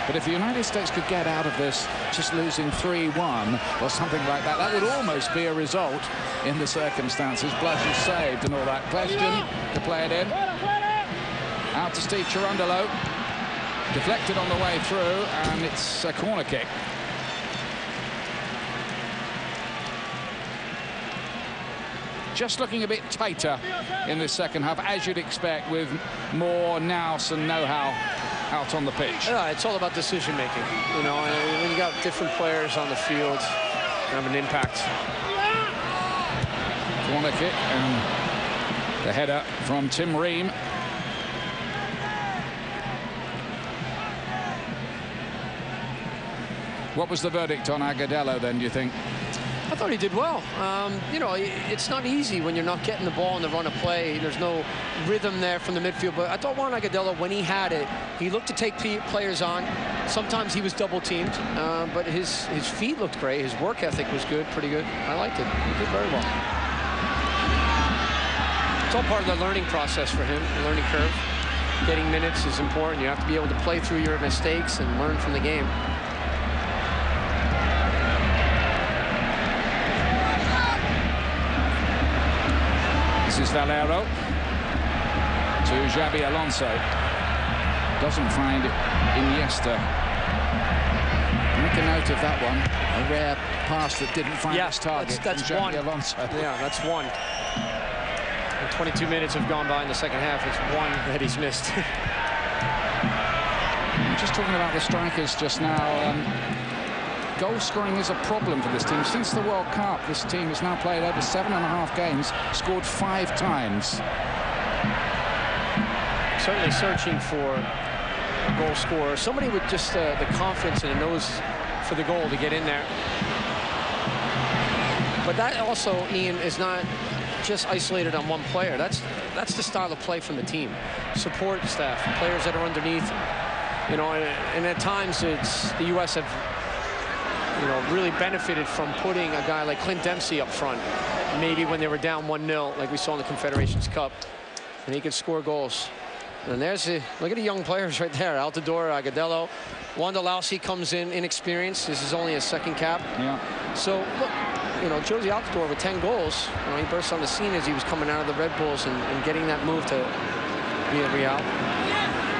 but if the United States could get out of this just losing 3-1 or something like that, that would almost be a result in the circumstances. Blush is saved and all that. Question to play it in. Out to Steve Cherundolo. Deflected on the way through, and it's a corner kick. Just looking a bit tighter in this second half, as you'd expect, with more nous and know-how out on the pitch. Yeah, it's all about decision-making. You know, and when you got different players on the field, you have an impact. Corner kick, and the header from Tim Ream. What was the verdict on Agudelo then, do you think? I thought he did well. You know, it's not easy when you're not getting the ball in the run of play. There's no rhythm there from the midfield. But I thought Juan Agudelo, when he had it, he looked to take players on. Sometimes he was double-teamed, but his feet looked great. His work ethic was good, pretty good. I liked it. He did very well. It's all part of the learning process for him, the learning curve. Getting minutes is important. You have to be able to play through your mistakes and learn from the game. This is Valero to Xabi Alonso. Doesn't find Iniesta. Make a note of that one. A rare pass that didn't find its target. That's one. Alonso. Yeah, that's one. And 22 minutes have gone by in the second half. It's one that he's missed. Just talking about the strikers just now. Goal scoring is a problem for this team. Since the World Cup, this team has now played over 7.5 games, scored 5 times. Certainly searching for a goal scorer. Somebody with just the confidence and a nose for the goal to get in there. But that also, Ian, is not just isolated on one player. That's the style of play from the team. Support staff, players that are underneath. You know, and at times it's the U.S. have, you know, really benefited from putting a guy like Clint Dempsey up front, maybe when they were down 1-0, like we saw in the Confederations Cup, and he could score goals. And there's look at the young players right there. Altidore, Agudelo. Wondolowski comes in inexperienced. This is only his second cap. Yeah. So, look, you know, Josie Altidore with 10 goals. You know, he burst on the scene as he was coming out of the Red Bulls and getting that move to be at Real.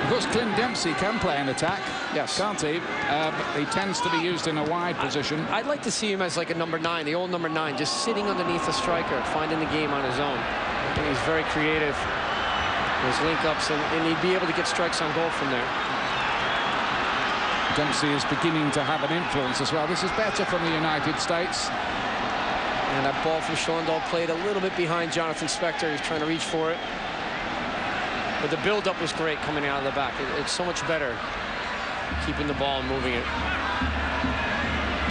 Of course, Clint Dempsey can play an attack. Yes. Can't he? But he tends to be used in a wide position. I'd like to see him as like a number 9, the old number 9, just sitting underneath the striker, finding the game on his own. I think he's very creative. His link-ups, and he'd be able to get strikes on goal from there. Dempsey is beginning to have an influence as well. This is better from the United States. And that ball from Schwindel played a little bit behind Jonathan Spector. He's trying to reach for it. But the build-up was great coming out of the back. It's so much better keeping the ball and moving it.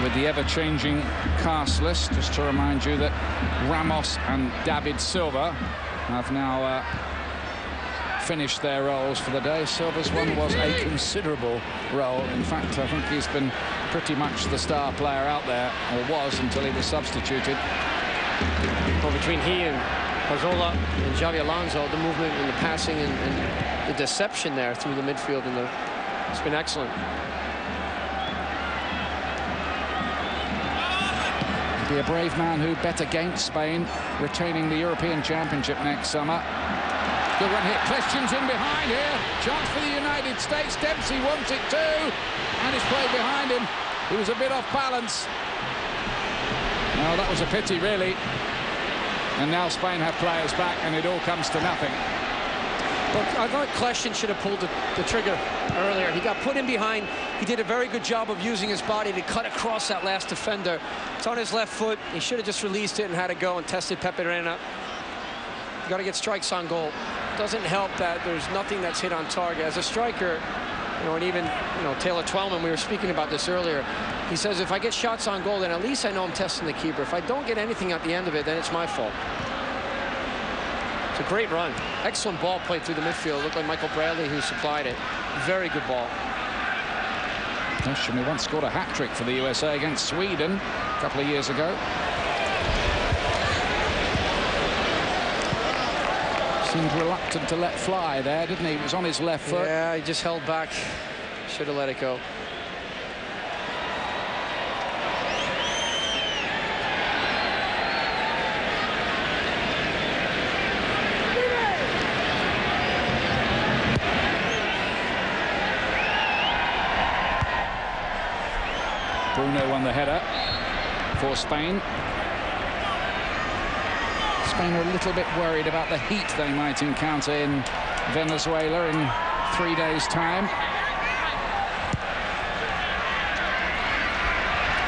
With the ever-changing cast list, just to remind you that Ramos and David Silva have now finished their roles for the day. Silva's one was a considerable role. In fact, I think he's been pretty much the star player out there, or was until he was substituted. Well, between he and Pazzola and Xavi Alonso, the movement and the passing and the deception there through the midfield, and it's been excellent. Be a brave man who bet against Spain retaining the European Championship next summer. Good run here. Questions in behind here. Chance for the United States. Dempsey wants it too. And it's played behind him. He was a bit off balance. No, that was a pity, really. And now Spain have players back, and it all comes to nothing. Look, I thought Kleshin should have pulled the trigger earlier. He got put in behind. He did a very good job of using his body to cut across that last defender. It's on his left foot. He should have just released it and had it go and tested Pepe Reina. You got to get strikes on goal. Doesn't help that there's nothing that's hit on target. As a striker, you know, and even, you know, Taylor Twellman, we were speaking about this earlier. He says, if I get shots on goal, then at least I know I'm testing the keeper. If I don't get anything at the end of it, then it's my fault. It's a great run. Excellent ball played through the midfield. Looked like Michael Bradley who supplied it. Very good ball. He once scored a hat-trick for the USA against Sweden a couple of years ago. Seemed reluctant to let fly there, didn't he? He was on his left foot. Yeah, he just held back. Should have let it go. Bruno won the header for Spain. Spain are a little bit worried about the heat they might encounter in Venezuela in 3 days' time.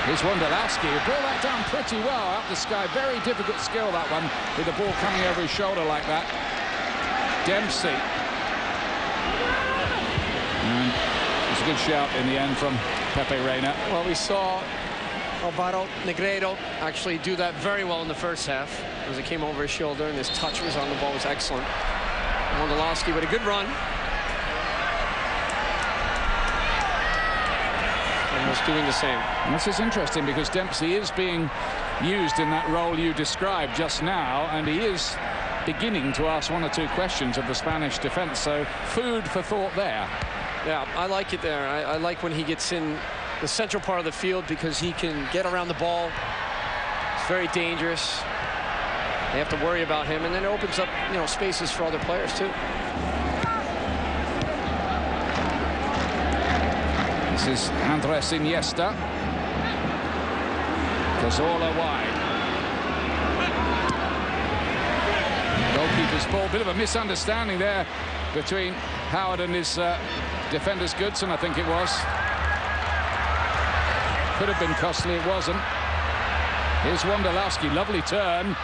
Here's Wondolowski, who brought that down pretty well out the sky. Very difficult skill, that one, with the ball coming over his shoulder like that. Dempsey. And it's a good shout in the end from Pepe Reina. Well, we saw Alvaro Negredo actually do that very well in the first half as it came over his shoulder, and his touch was on the ball was excellent. Wondolowski with a good run. And was doing the same. And this is interesting because Dempsey is being used in that role you described just now, and he is beginning to ask one or two questions of the Spanish defense, so food for thought there. Yeah, I like it there. I like when he gets in the central part of the field because he can get around the ball. It's very dangerous. They have to worry about him, and then it opens up, you know, spaces for other players too. This is Andres Iniesta. Cazorla wide. Goalkeeper's ball. Bit of a misunderstanding there between Howard and his defender's Goodson, I think it was. Could have been costly, it wasn't. Here's Wondolowski, lovely turn,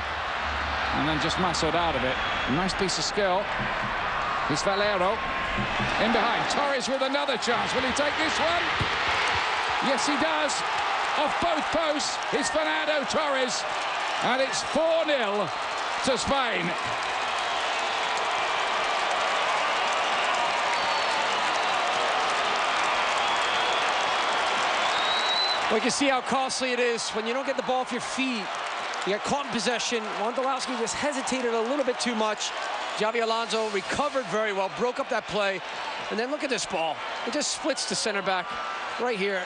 and then just muscled out of it. Nice piece of skill. Here's Valero in behind. Torres with another chance. Will he take this one? Yes, he does. Off both posts is Fernando Torres, and it's 4-0 to Spain. Well, you can see how costly it is when you don't get the ball off your feet. You get caught in possession. Wondolowski just hesitated a little bit too much. Javi Alonso recovered very well, broke up that play. And then look at this ball. It just splits to center back right here.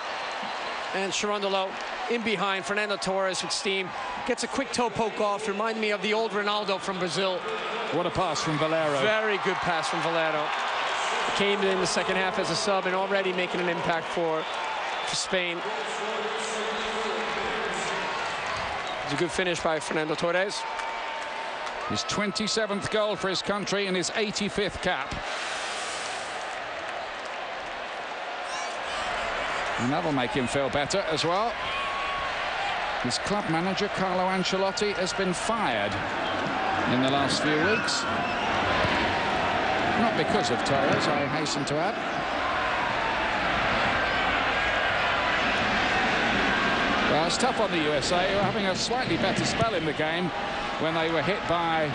And Cherundolo in behind. Fernando Torres with steam. Gets a quick toe poke off. Remind me of the old Ronaldo from Brazil. What a pass from Valero. Very good pass from Valero. Came in the second half as a sub and already making an impact for Spain. It's a good finish by Fernando Torres. His 27th goal for his country and his 85th cap. And that'll make him feel better as well. His club manager, Carlo Ancelotti, has been fired in the last few weeks. Not because of Torres, I hasten to add. Well, it's tough on the USA, who are having a slightly better spell in the game when they were hit by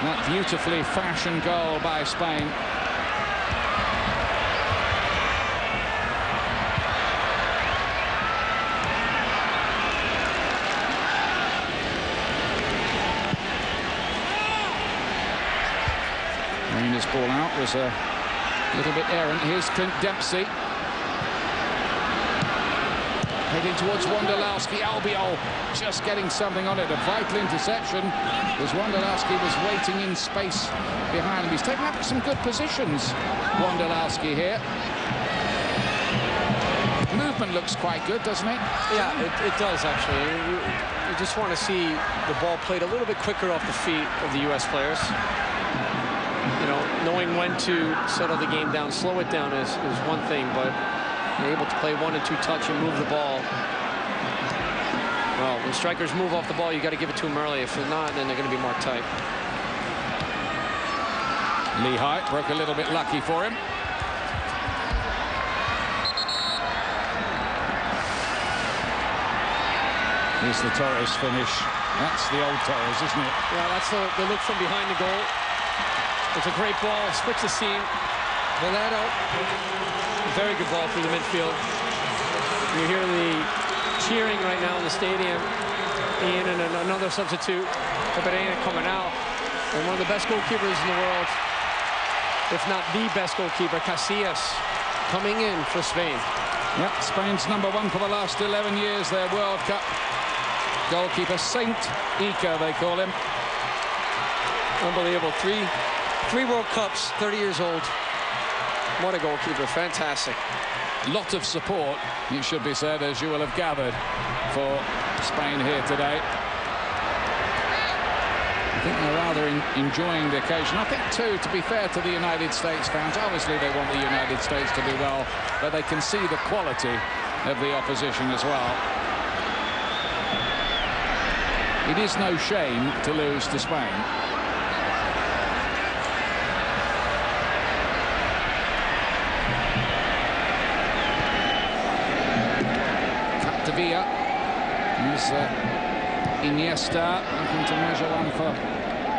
that beautifully fashioned goal by Spain. This ball out was a little bit errant. Here's Clint Dempsey. Heading towards Wondolowski. Albiol just getting something on it. A vital interception as Wondolowski was waiting in space behind him. He's taken up some good positions, Wondolowski here. Movement looks quite good, doesn't it? Yeah, it does, actually. You just want to see the ball played a little bit quicker off the feet of the U.S. players. You know, knowing when to settle the game down, slow it down is one thing, but you're able to play 1 and 2 touch and move the ball. Well, when strikers move off the ball, you got to give it to them early. If not, then they're going to be more tight. Lehigh broke a little bit lucky for him. Here's the Torres finish. That's the old Torres, isn't it? Yeah, that's the look from behind the goal. It's a great ball, splits the seam. Valero, very good ball through the midfield. You hear the cheering right now in the stadium. Ian and another substitute, Cabrera, coming out. And one of the best goalkeepers in the world, if not the best goalkeeper, Casillas, coming in for Spain. Yep, Spain's #1 for the last 11 years, their World Cup goalkeeper. Saint Iker, they call him. Unbelievable. Three World Cups, 30 years old. What a goalkeeper, fantastic. Lot of support, it should be said, as you will have gathered, for Spain here today. I think they're rather enjoying the occasion. I think, too, to be fair to the United States fans, obviously they want the United States to do well, but they can see the quality of the opposition as well. It is no shame to lose to Spain. Villa. Here's Iniesta looking to measure one for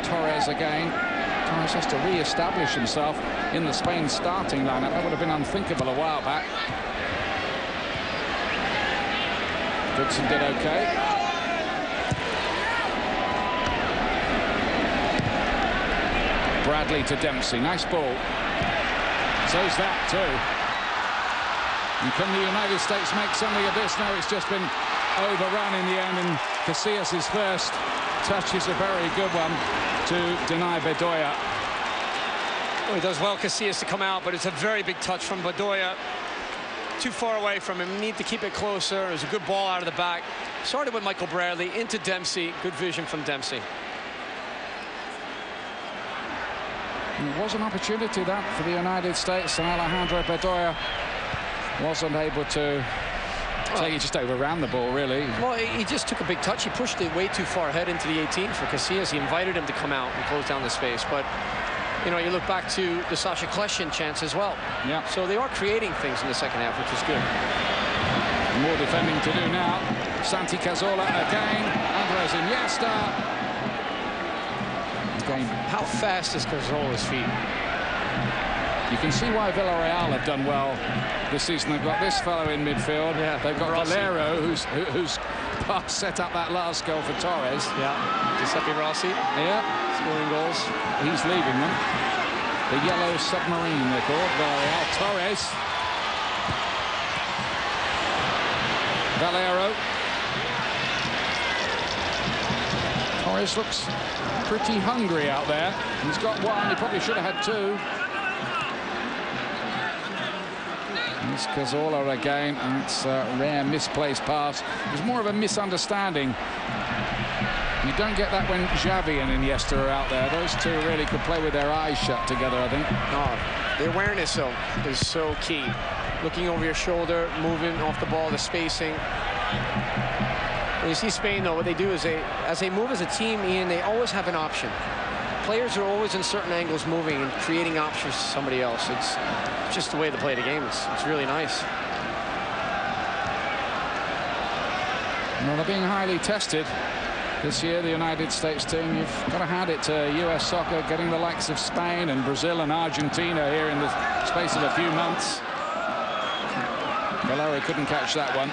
Torres again. Torres has to re-establish himself in the Spain starting lineup. That would have been unthinkable a while back. Goodson did okay. Bradley to Dempsey. Nice ball. So's that too. And can the United States make something of this? No, it's just been overrun in the end, and Casillas' first touch is a very good one to deny Bedoya. Oh, he does well, Casillas, to come out, but it's a very big touch from Bedoya. Too far away from him, need to keep it closer. It was a good ball out of the back. Started with Michael Bradley, into Dempsey. Good vision from Dempsey. It was an opportunity, that, for the United States, and Alejandro Bedoya wasn't able to take it, just overran the ball, really. Well, he just took a big touch. He pushed it way too far ahead into the 18 for Casillas. He invited him to come out and close down the space. But, you know, you look back to the Sasha Kljestan chance as well. Yeah. So they are creating things in the second half, which is good. More defending to do now. Santi Cazorla again. Andres Iniesta. Again. How fast is Cazorla's feet? You can see why Villarreal have done well this season. They've got this fellow in midfield. Yeah, they've got Rossi. Valero, who's set up that last goal for Torres. Yeah, Giuseppe Rossi. Yeah. scoring goals. He's leaving them. The yellow submarine, they're called. Villarreal. Torres. Valero. Torres looks pretty hungry out there. He's got one. He probably should have had two. It's Cazorla again, and it's a rare misplaced pass. It was more of a misunderstanding. You don't get that when Xavi and Iniesta are out there. Those two really could play with their eyes shut together, I think. Oh, the awareness, though, is so key. Looking over your shoulder, moving off the ball, the spacing. When you see Spain, though, what they do is as they move as a team, Ian, they always have an option. Players are always in certain angles moving and creating options to somebody else. It's just the way they play the game. It's really nice. Well, they're being highly tested this year, the United States team. You've got to hand it to US soccer, getting the likes of Spain and Brazil and Argentina here in the space of a few months. Valero couldn't catch that one.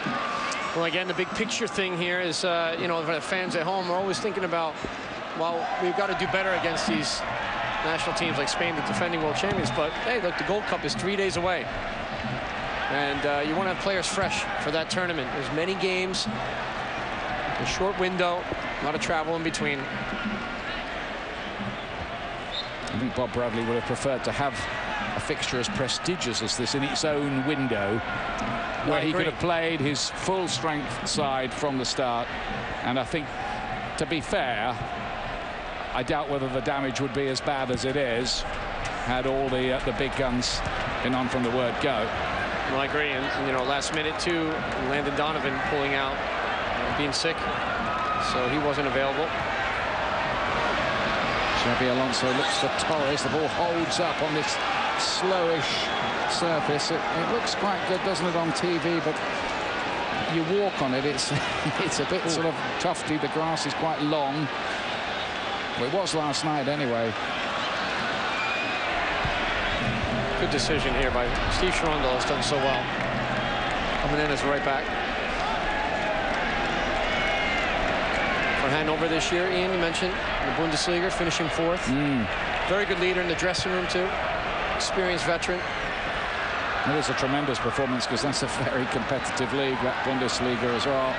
Well, again, the big picture thing here is, you know, for the fans at home, we're always thinking about, well, we've got to do better against these national teams like Spain, the defending world champions. But, hey, look, the Gold Cup is 3 days away. And you want to have players fresh for that tournament. There's many games, a short window, a lot of travel in between. I think Bob Bradley would have preferred to have a fixture as prestigious as this in its own window, where he could have played his full strength side from the start. And I think, to be fair, I doubt whether the damage would be as bad as it is had all the big guns been on from the word go. Well, I agree. And you know, last minute too, Landon Donovan pulling out, being sick, so he wasn't available. Xabi Alonso looks for Torres. The ball holds up on this slowish surface. It looks quite good, doesn't it, on TV? But you walk on it, it's a bit sort of tufty. The grass is quite long. Well, it was last night anyway. Good decision here by Steve Sherondel. Has done so well. Coming in as right back. For Hanover this year, Ian, you mentioned the Bundesliga, finishing 4th. Very good leader in the dressing room, too. Experienced veteran. It was a tremendous performance because that's a very competitive league, that Bundesliga as well.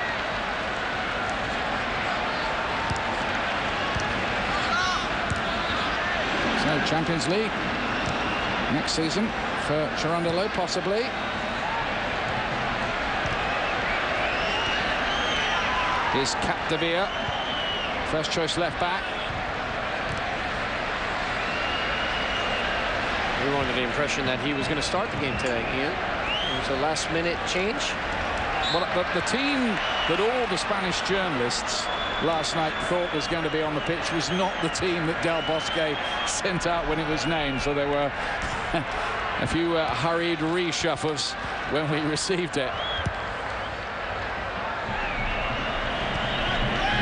So, Champions League next season for Cherundolo, possibly. Here's Capdevere, first choice left back. We were under the impression that he was going to start the game today, Ian. It was a last-minute change. Well, the team that all the Spanish journalists last night thought was going to be on the pitch was not the team that Del Bosque sent out when it was named. So there were a few hurried reshuffles when we received it.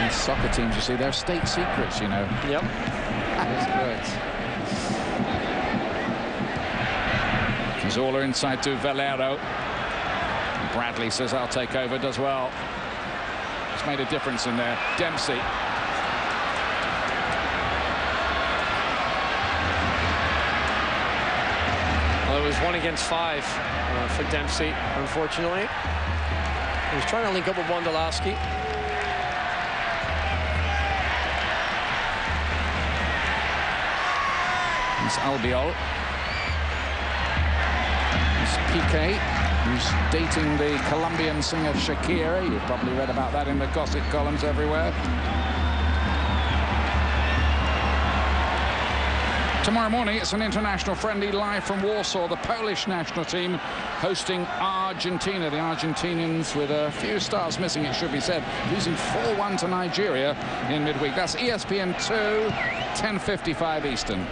These soccer teams, you see, they're state secrets, you know. Yep. That's good. Cazorla inside to Valero. Bradley says, I'll take over, does well. It's made a difference in there. Dempsey. Well, it was 1 against 5 for Dempsey, unfortunately. He was trying to link up with Wondolowski. It's Albiol. It's Piqué, who's dating the Colombian singer Shakira. You've probably read about that in the gossip columns everywhere. Tomorrow morning, it's an international friendly live from Warsaw. The Polish national team hosting Argentina. The Argentinians, with a few stars missing, it should be said, losing 4-1 to Nigeria in midweek. That's ESPN 2, 10:55 Eastern.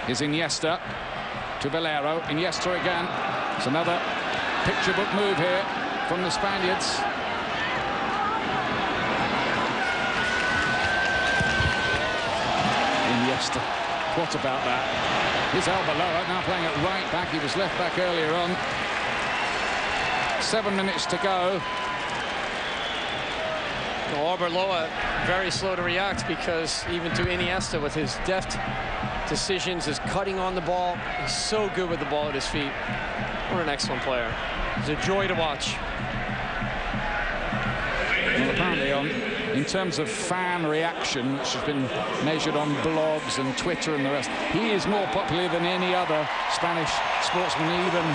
Is Iniesta to Valero. Iniesta again. It's another picture book move here from the Spaniards. Iniesta. What about that? Here's Arbeloa now playing at right back. He was left back earlier on. 7 minutes to go. Well, Arbeloa very slow to react, because even to Iniesta with his deft decisions, his cutting on the ball, he's so good with the ball at his feet. What an excellent player. He's a joy to watch. Well, apparently in terms of fan reaction, which has been measured on blogs and Twitter and the rest, he is more popular than any other Spanish sportsman, even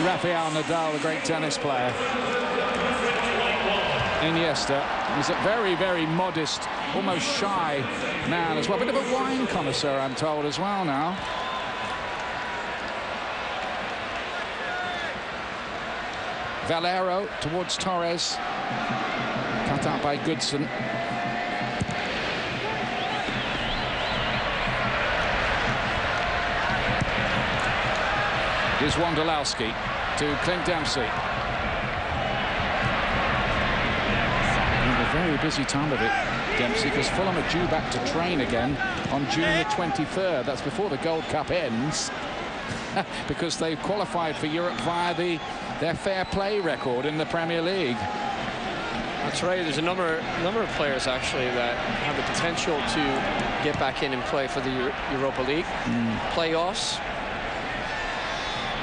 Rafael Nadal, the great tennis player. Iniesta is a very, very modest, almost shy man as well. Bit of a wine connoisseur, I'm told, as well now. Valero towards Torres. Cut out by Goodson. Here's Wondolowski to Clint Dempsey. A very busy time of it, Dempsey, because Fulham are due back to train again on June the 23rd. That's before the Gold Cup ends, because they've qualified for Europe via their fair play record in the Premier League. That's right. There's a number of players actually that have the potential to get back in and play for the Europa League playoffs.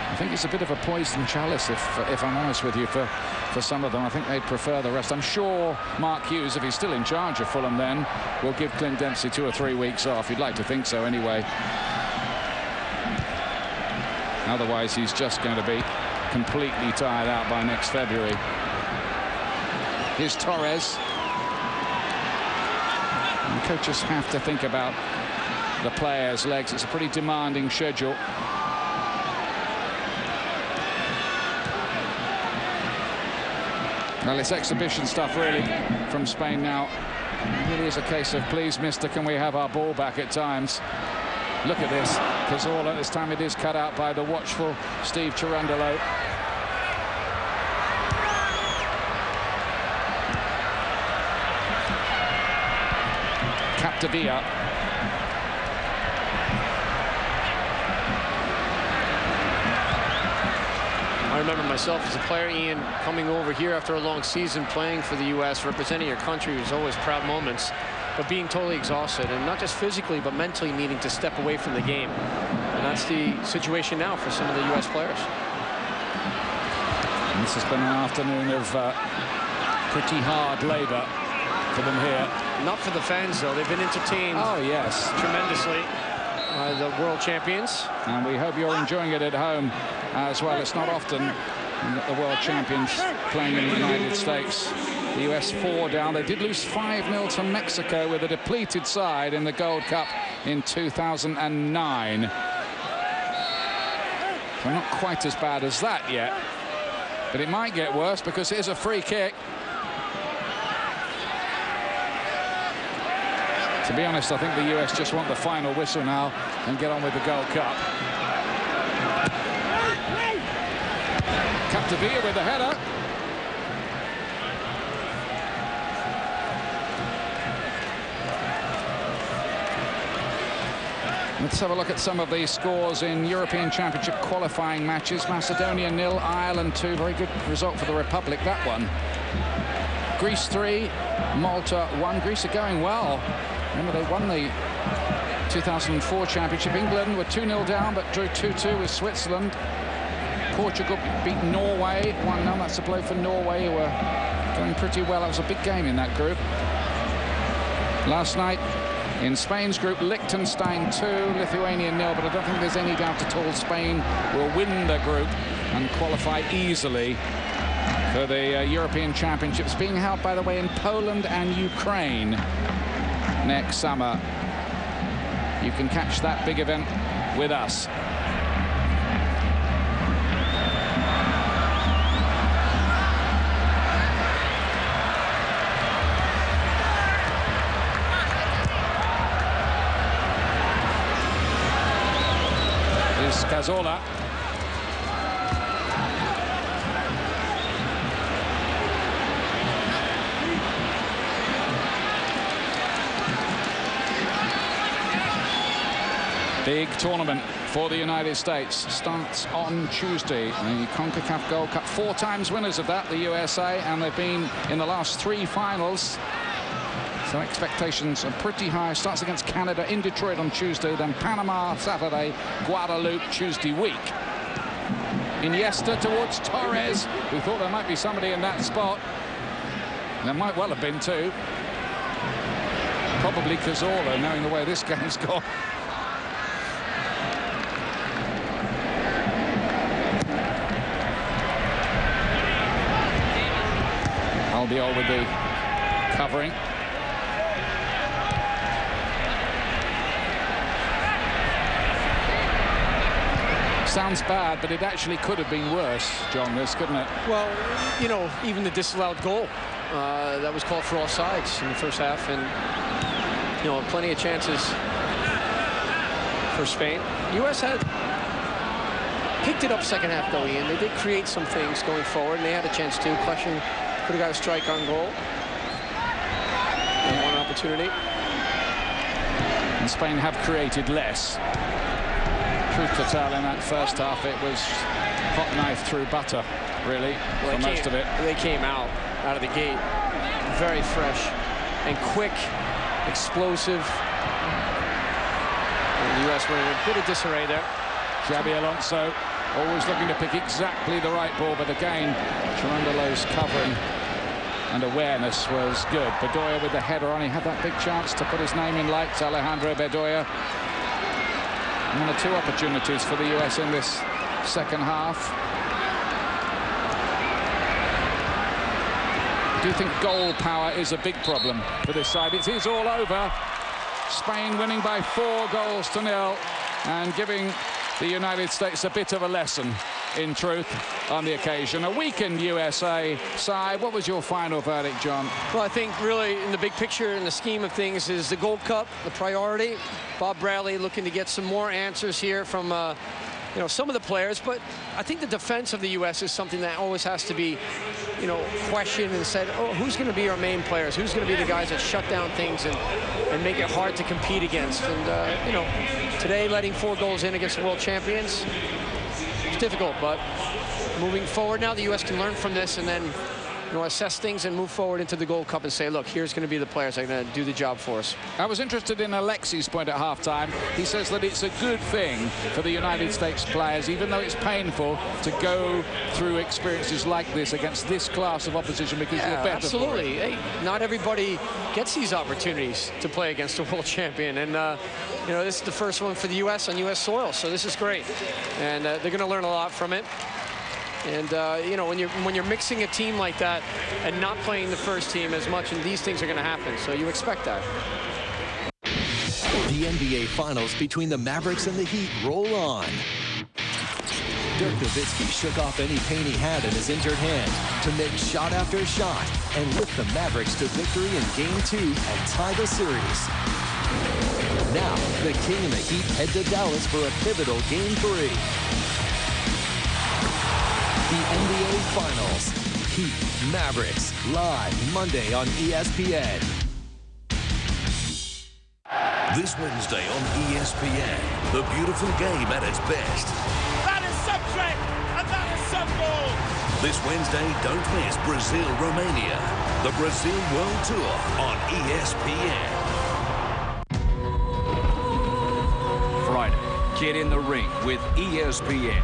I think it's a bit of a poison chalice, if I'm honest with you, for some of them. I think they'd prefer the rest. I'm sure Mark Hughes, if he's still in charge of Fulham, then will give Clint Dempsey 2 or 3 weeks off. You'd like to think so anyway. Otherwise, he's just going to be completely tired out by next February. Here's Torres. And coaches have to think about the players' legs. It's a pretty demanding schedule. Well, it's exhibition stuff, really, from Spain now. It really is a case of, please, mister, can we have our ball back at times? Look at this. Cazorla, this time it is cut out by the watchful Steve Cherundolo. Capdevila. I remember myself as a player, Ian, coming over here after a long season playing for the U.S., representing your country was always proud moments, but being totally exhausted, and not just physically, but mentally needing to step away from the game. And that's the situation now for some of the U.S. players. And this has been an afternoon of pretty hard labor for them here. Not for the fans, though. They've been entertained. Oh, yes. Tremendously by the world champions. And we hope you're enjoying it at home as well. It's not often that the world champions playing in the United States. The US 4 down. They did lose 5-0 to Mexico with a depleted side in the Gold Cup in 2009. So not quite as bad as that yet. But it might get worse, because here's a free kick. To be honest, I think the US just want the final whistle now and get on with the Gold Cup. Capdevila with the header. Let's have a look at some of these scores in European Championship qualifying matches. Macedonia 0, Ireland 2. Very good result for the Republic, that one. Greece 3, Malta 1. Greece are going well. Remember, they won the 2004 Championship. England were 2-0 down, but drew 2-2 with Switzerland. Portugal beat Norway 1-0. That's a blow for Norway, who were going pretty well. That was a big game in that group. Last night, in Spain's group, Liechtenstein 2, Lithuania 0, but I don't think there's any doubt at all Spain will win the group and qualify easily for the European Championships, being held, by the way, in Poland and Ukraine next summer. You can catch that big event with us. Here's Cazorla. Big tournament for the United States starts on Tuesday. The CONCACAF Gold Cup, 4 times winners of that, the USA, and they've been in the last 3 finals. So expectations are pretty high. Starts against Canada in Detroit on Tuesday, then Panama Saturday, Guadeloupe Tuesday week. Iniesta towards Torres, who thought there might be somebody in that spot. There might well have been too. Probably Cazorla, knowing the way this game's gone. Albiol with the covering. Sounds bad, but it actually could have been worse, John, this, couldn't it? Well, you know, even the disallowed goal that was called for offsides in the first half, and you know, plenty of chances for Spain. U.S. had picked it up second half though, Ian. They did create some things going forward, and they had a chance to. Question could have got a strike on goal. And one opportunity. And Spain have created less. Truth to tell, in that first half, it was hot knife through butter, really, for most of it. They came out of the gate very fresh and quick, explosive. And the U.S. were in a bit of disarray there. Xabi Alonso always looking to pick exactly the right ball, but again, Cherundolo's covering and awareness was good. Bedoya with the header on. He had that big chance to put his name in lights. Alejandro Bedoya. 1 or 2 opportunities for the US in this second half. Do you think goal power is a big problem for this side? It is all over. Spain winning by 4-0 and giving the United States a bit of a lesson, in truth, on the occasion. A weakened USA side. What was your final verdict, John? Well, I think really in the big picture, in the scheme of things, is the Gold Cup the priority. Bob Bradley looking to get some more answers here from you know, some of the players, but I think the defense of the U.S. is something that always has to be, you know, questioned and said, oh, who's going to be our main players? Who's going to be the guys that shut down things and make it hard to compete against? And, you know, today letting 4 goals in against the world champions, it's difficult, but moving forward now, the U.S. can learn from this and then, you know, assess things and move forward into the Gold Cup and say, look, here's going to be the players that are going to do the job for us. I was interested in Alexi's point at halftime. He says that it's a good thing for the United States players, even though it's painful, to go through experiences like this against this class of opposition, because you're better. Absolutely. Hey, not everybody gets these opportunities to play against a world champion, and you know, this is the first one for the U.S. on U.S. soil, so this is great, and they're going to learn a lot from it. And you know, when you're mixing a team like that and not playing the first team as much, and these things are going to happen, so you expect that. The NBA Finals between the Mavericks and the Heat roll on. Dirk Nowitzki shook off any pain he had in his injured hand to make shot after shot and lift the Mavericks to victory in Game 2 and tie the series. Now, the King and the Heat head to Dallas for a pivotal Game 3. The NBA Finals, Heat Mavericks, live Monday on ESPN. This Wednesday on ESPN, the beautiful game at its best. That is some trick, and that is some goal. This Wednesday, don't miss Brazil-Romania, the Brazil World Tour on ESPN. Friday, get in the ring with ESPN.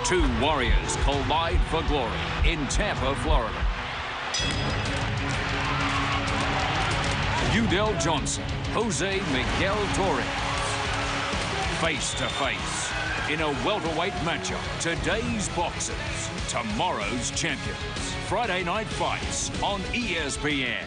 2 warriors collide for glory in Tampa, Florida. Udell Johnson, Jose Miguel Torres. Face to face in a welterweight matchup. Today's boxers, tomorrow's champions. Friday night fights on ESPN.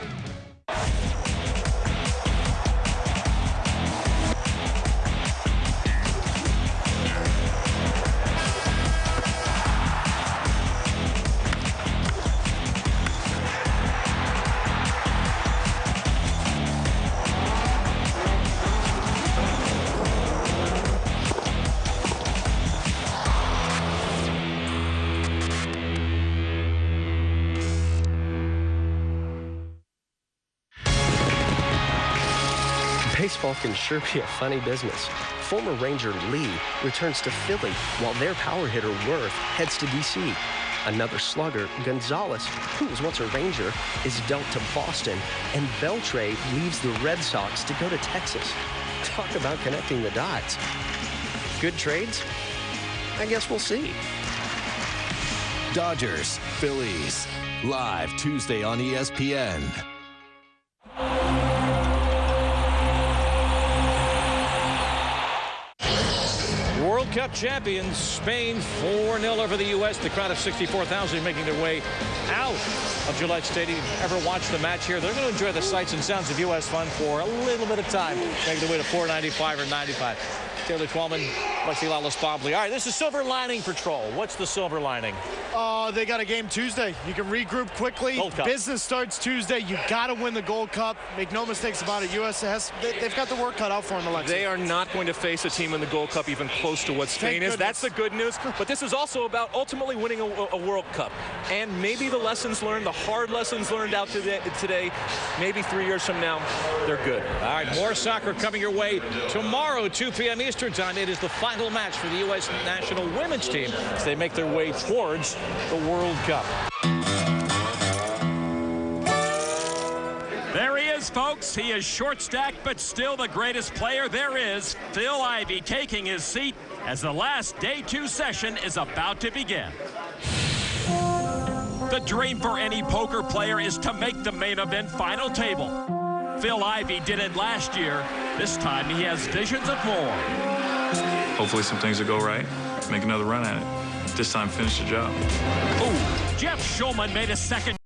Baseball can sure be a funny business. Former Ranger Lee returns to Philly while their power hitter Worth heads to D.C. Another slugger, Gonzalez, who was once a Ranger, is dealt to Boston, and Beltre leaves the Red Sox to go to Texas. Talk about connecting the dots. Good trades? I guess we'll see. Dodgers, Phillies, live Tuesday on ESPN. World Cup champions, Spain 4-0 over the U.S. The crowd of 64,000 making their way out of Gillette Stadium. Ever watch the match here? They're going to enjoy the sights and sounds of U.S. fun for a little bit of time. Making their way to 495 or 95. Taylor Twellman, Lexi Lawless-Bobley. All right, this is Silver Lining Patrol. What's the silver lining? They got a game Tuesday. You can regroup quickly. Business starts Tuesday. You got to win the Gold Cup. Make no mistakes about it. U.S. they've got the work cut out for them, Alexi. They are not going to face a team in the Gold Cup even close to what Spain is. That's the good news. But this is also about ultimately winning a World Cup. And maybe the lessons learned, the hard lessons learned out today, maybe 3 years from now, they're good. All right, more soccer coming your way tomorrow, 2 p.m. Eastern Time. It is the final match for the U.S. national women's team as they make their way towards the World Cup. There he is, folks. He is short stacked, but still the greatest player there is. Phil Ivey taking his seat as the last day 2 session is about to begin. The dream for any poker player is to make the main event final table. Phil Ivey did it last year. This time he has visions of more. Hopefully some things will go right. Make another run at it. This time finish the job. Ooh, Jeff Schulman made a second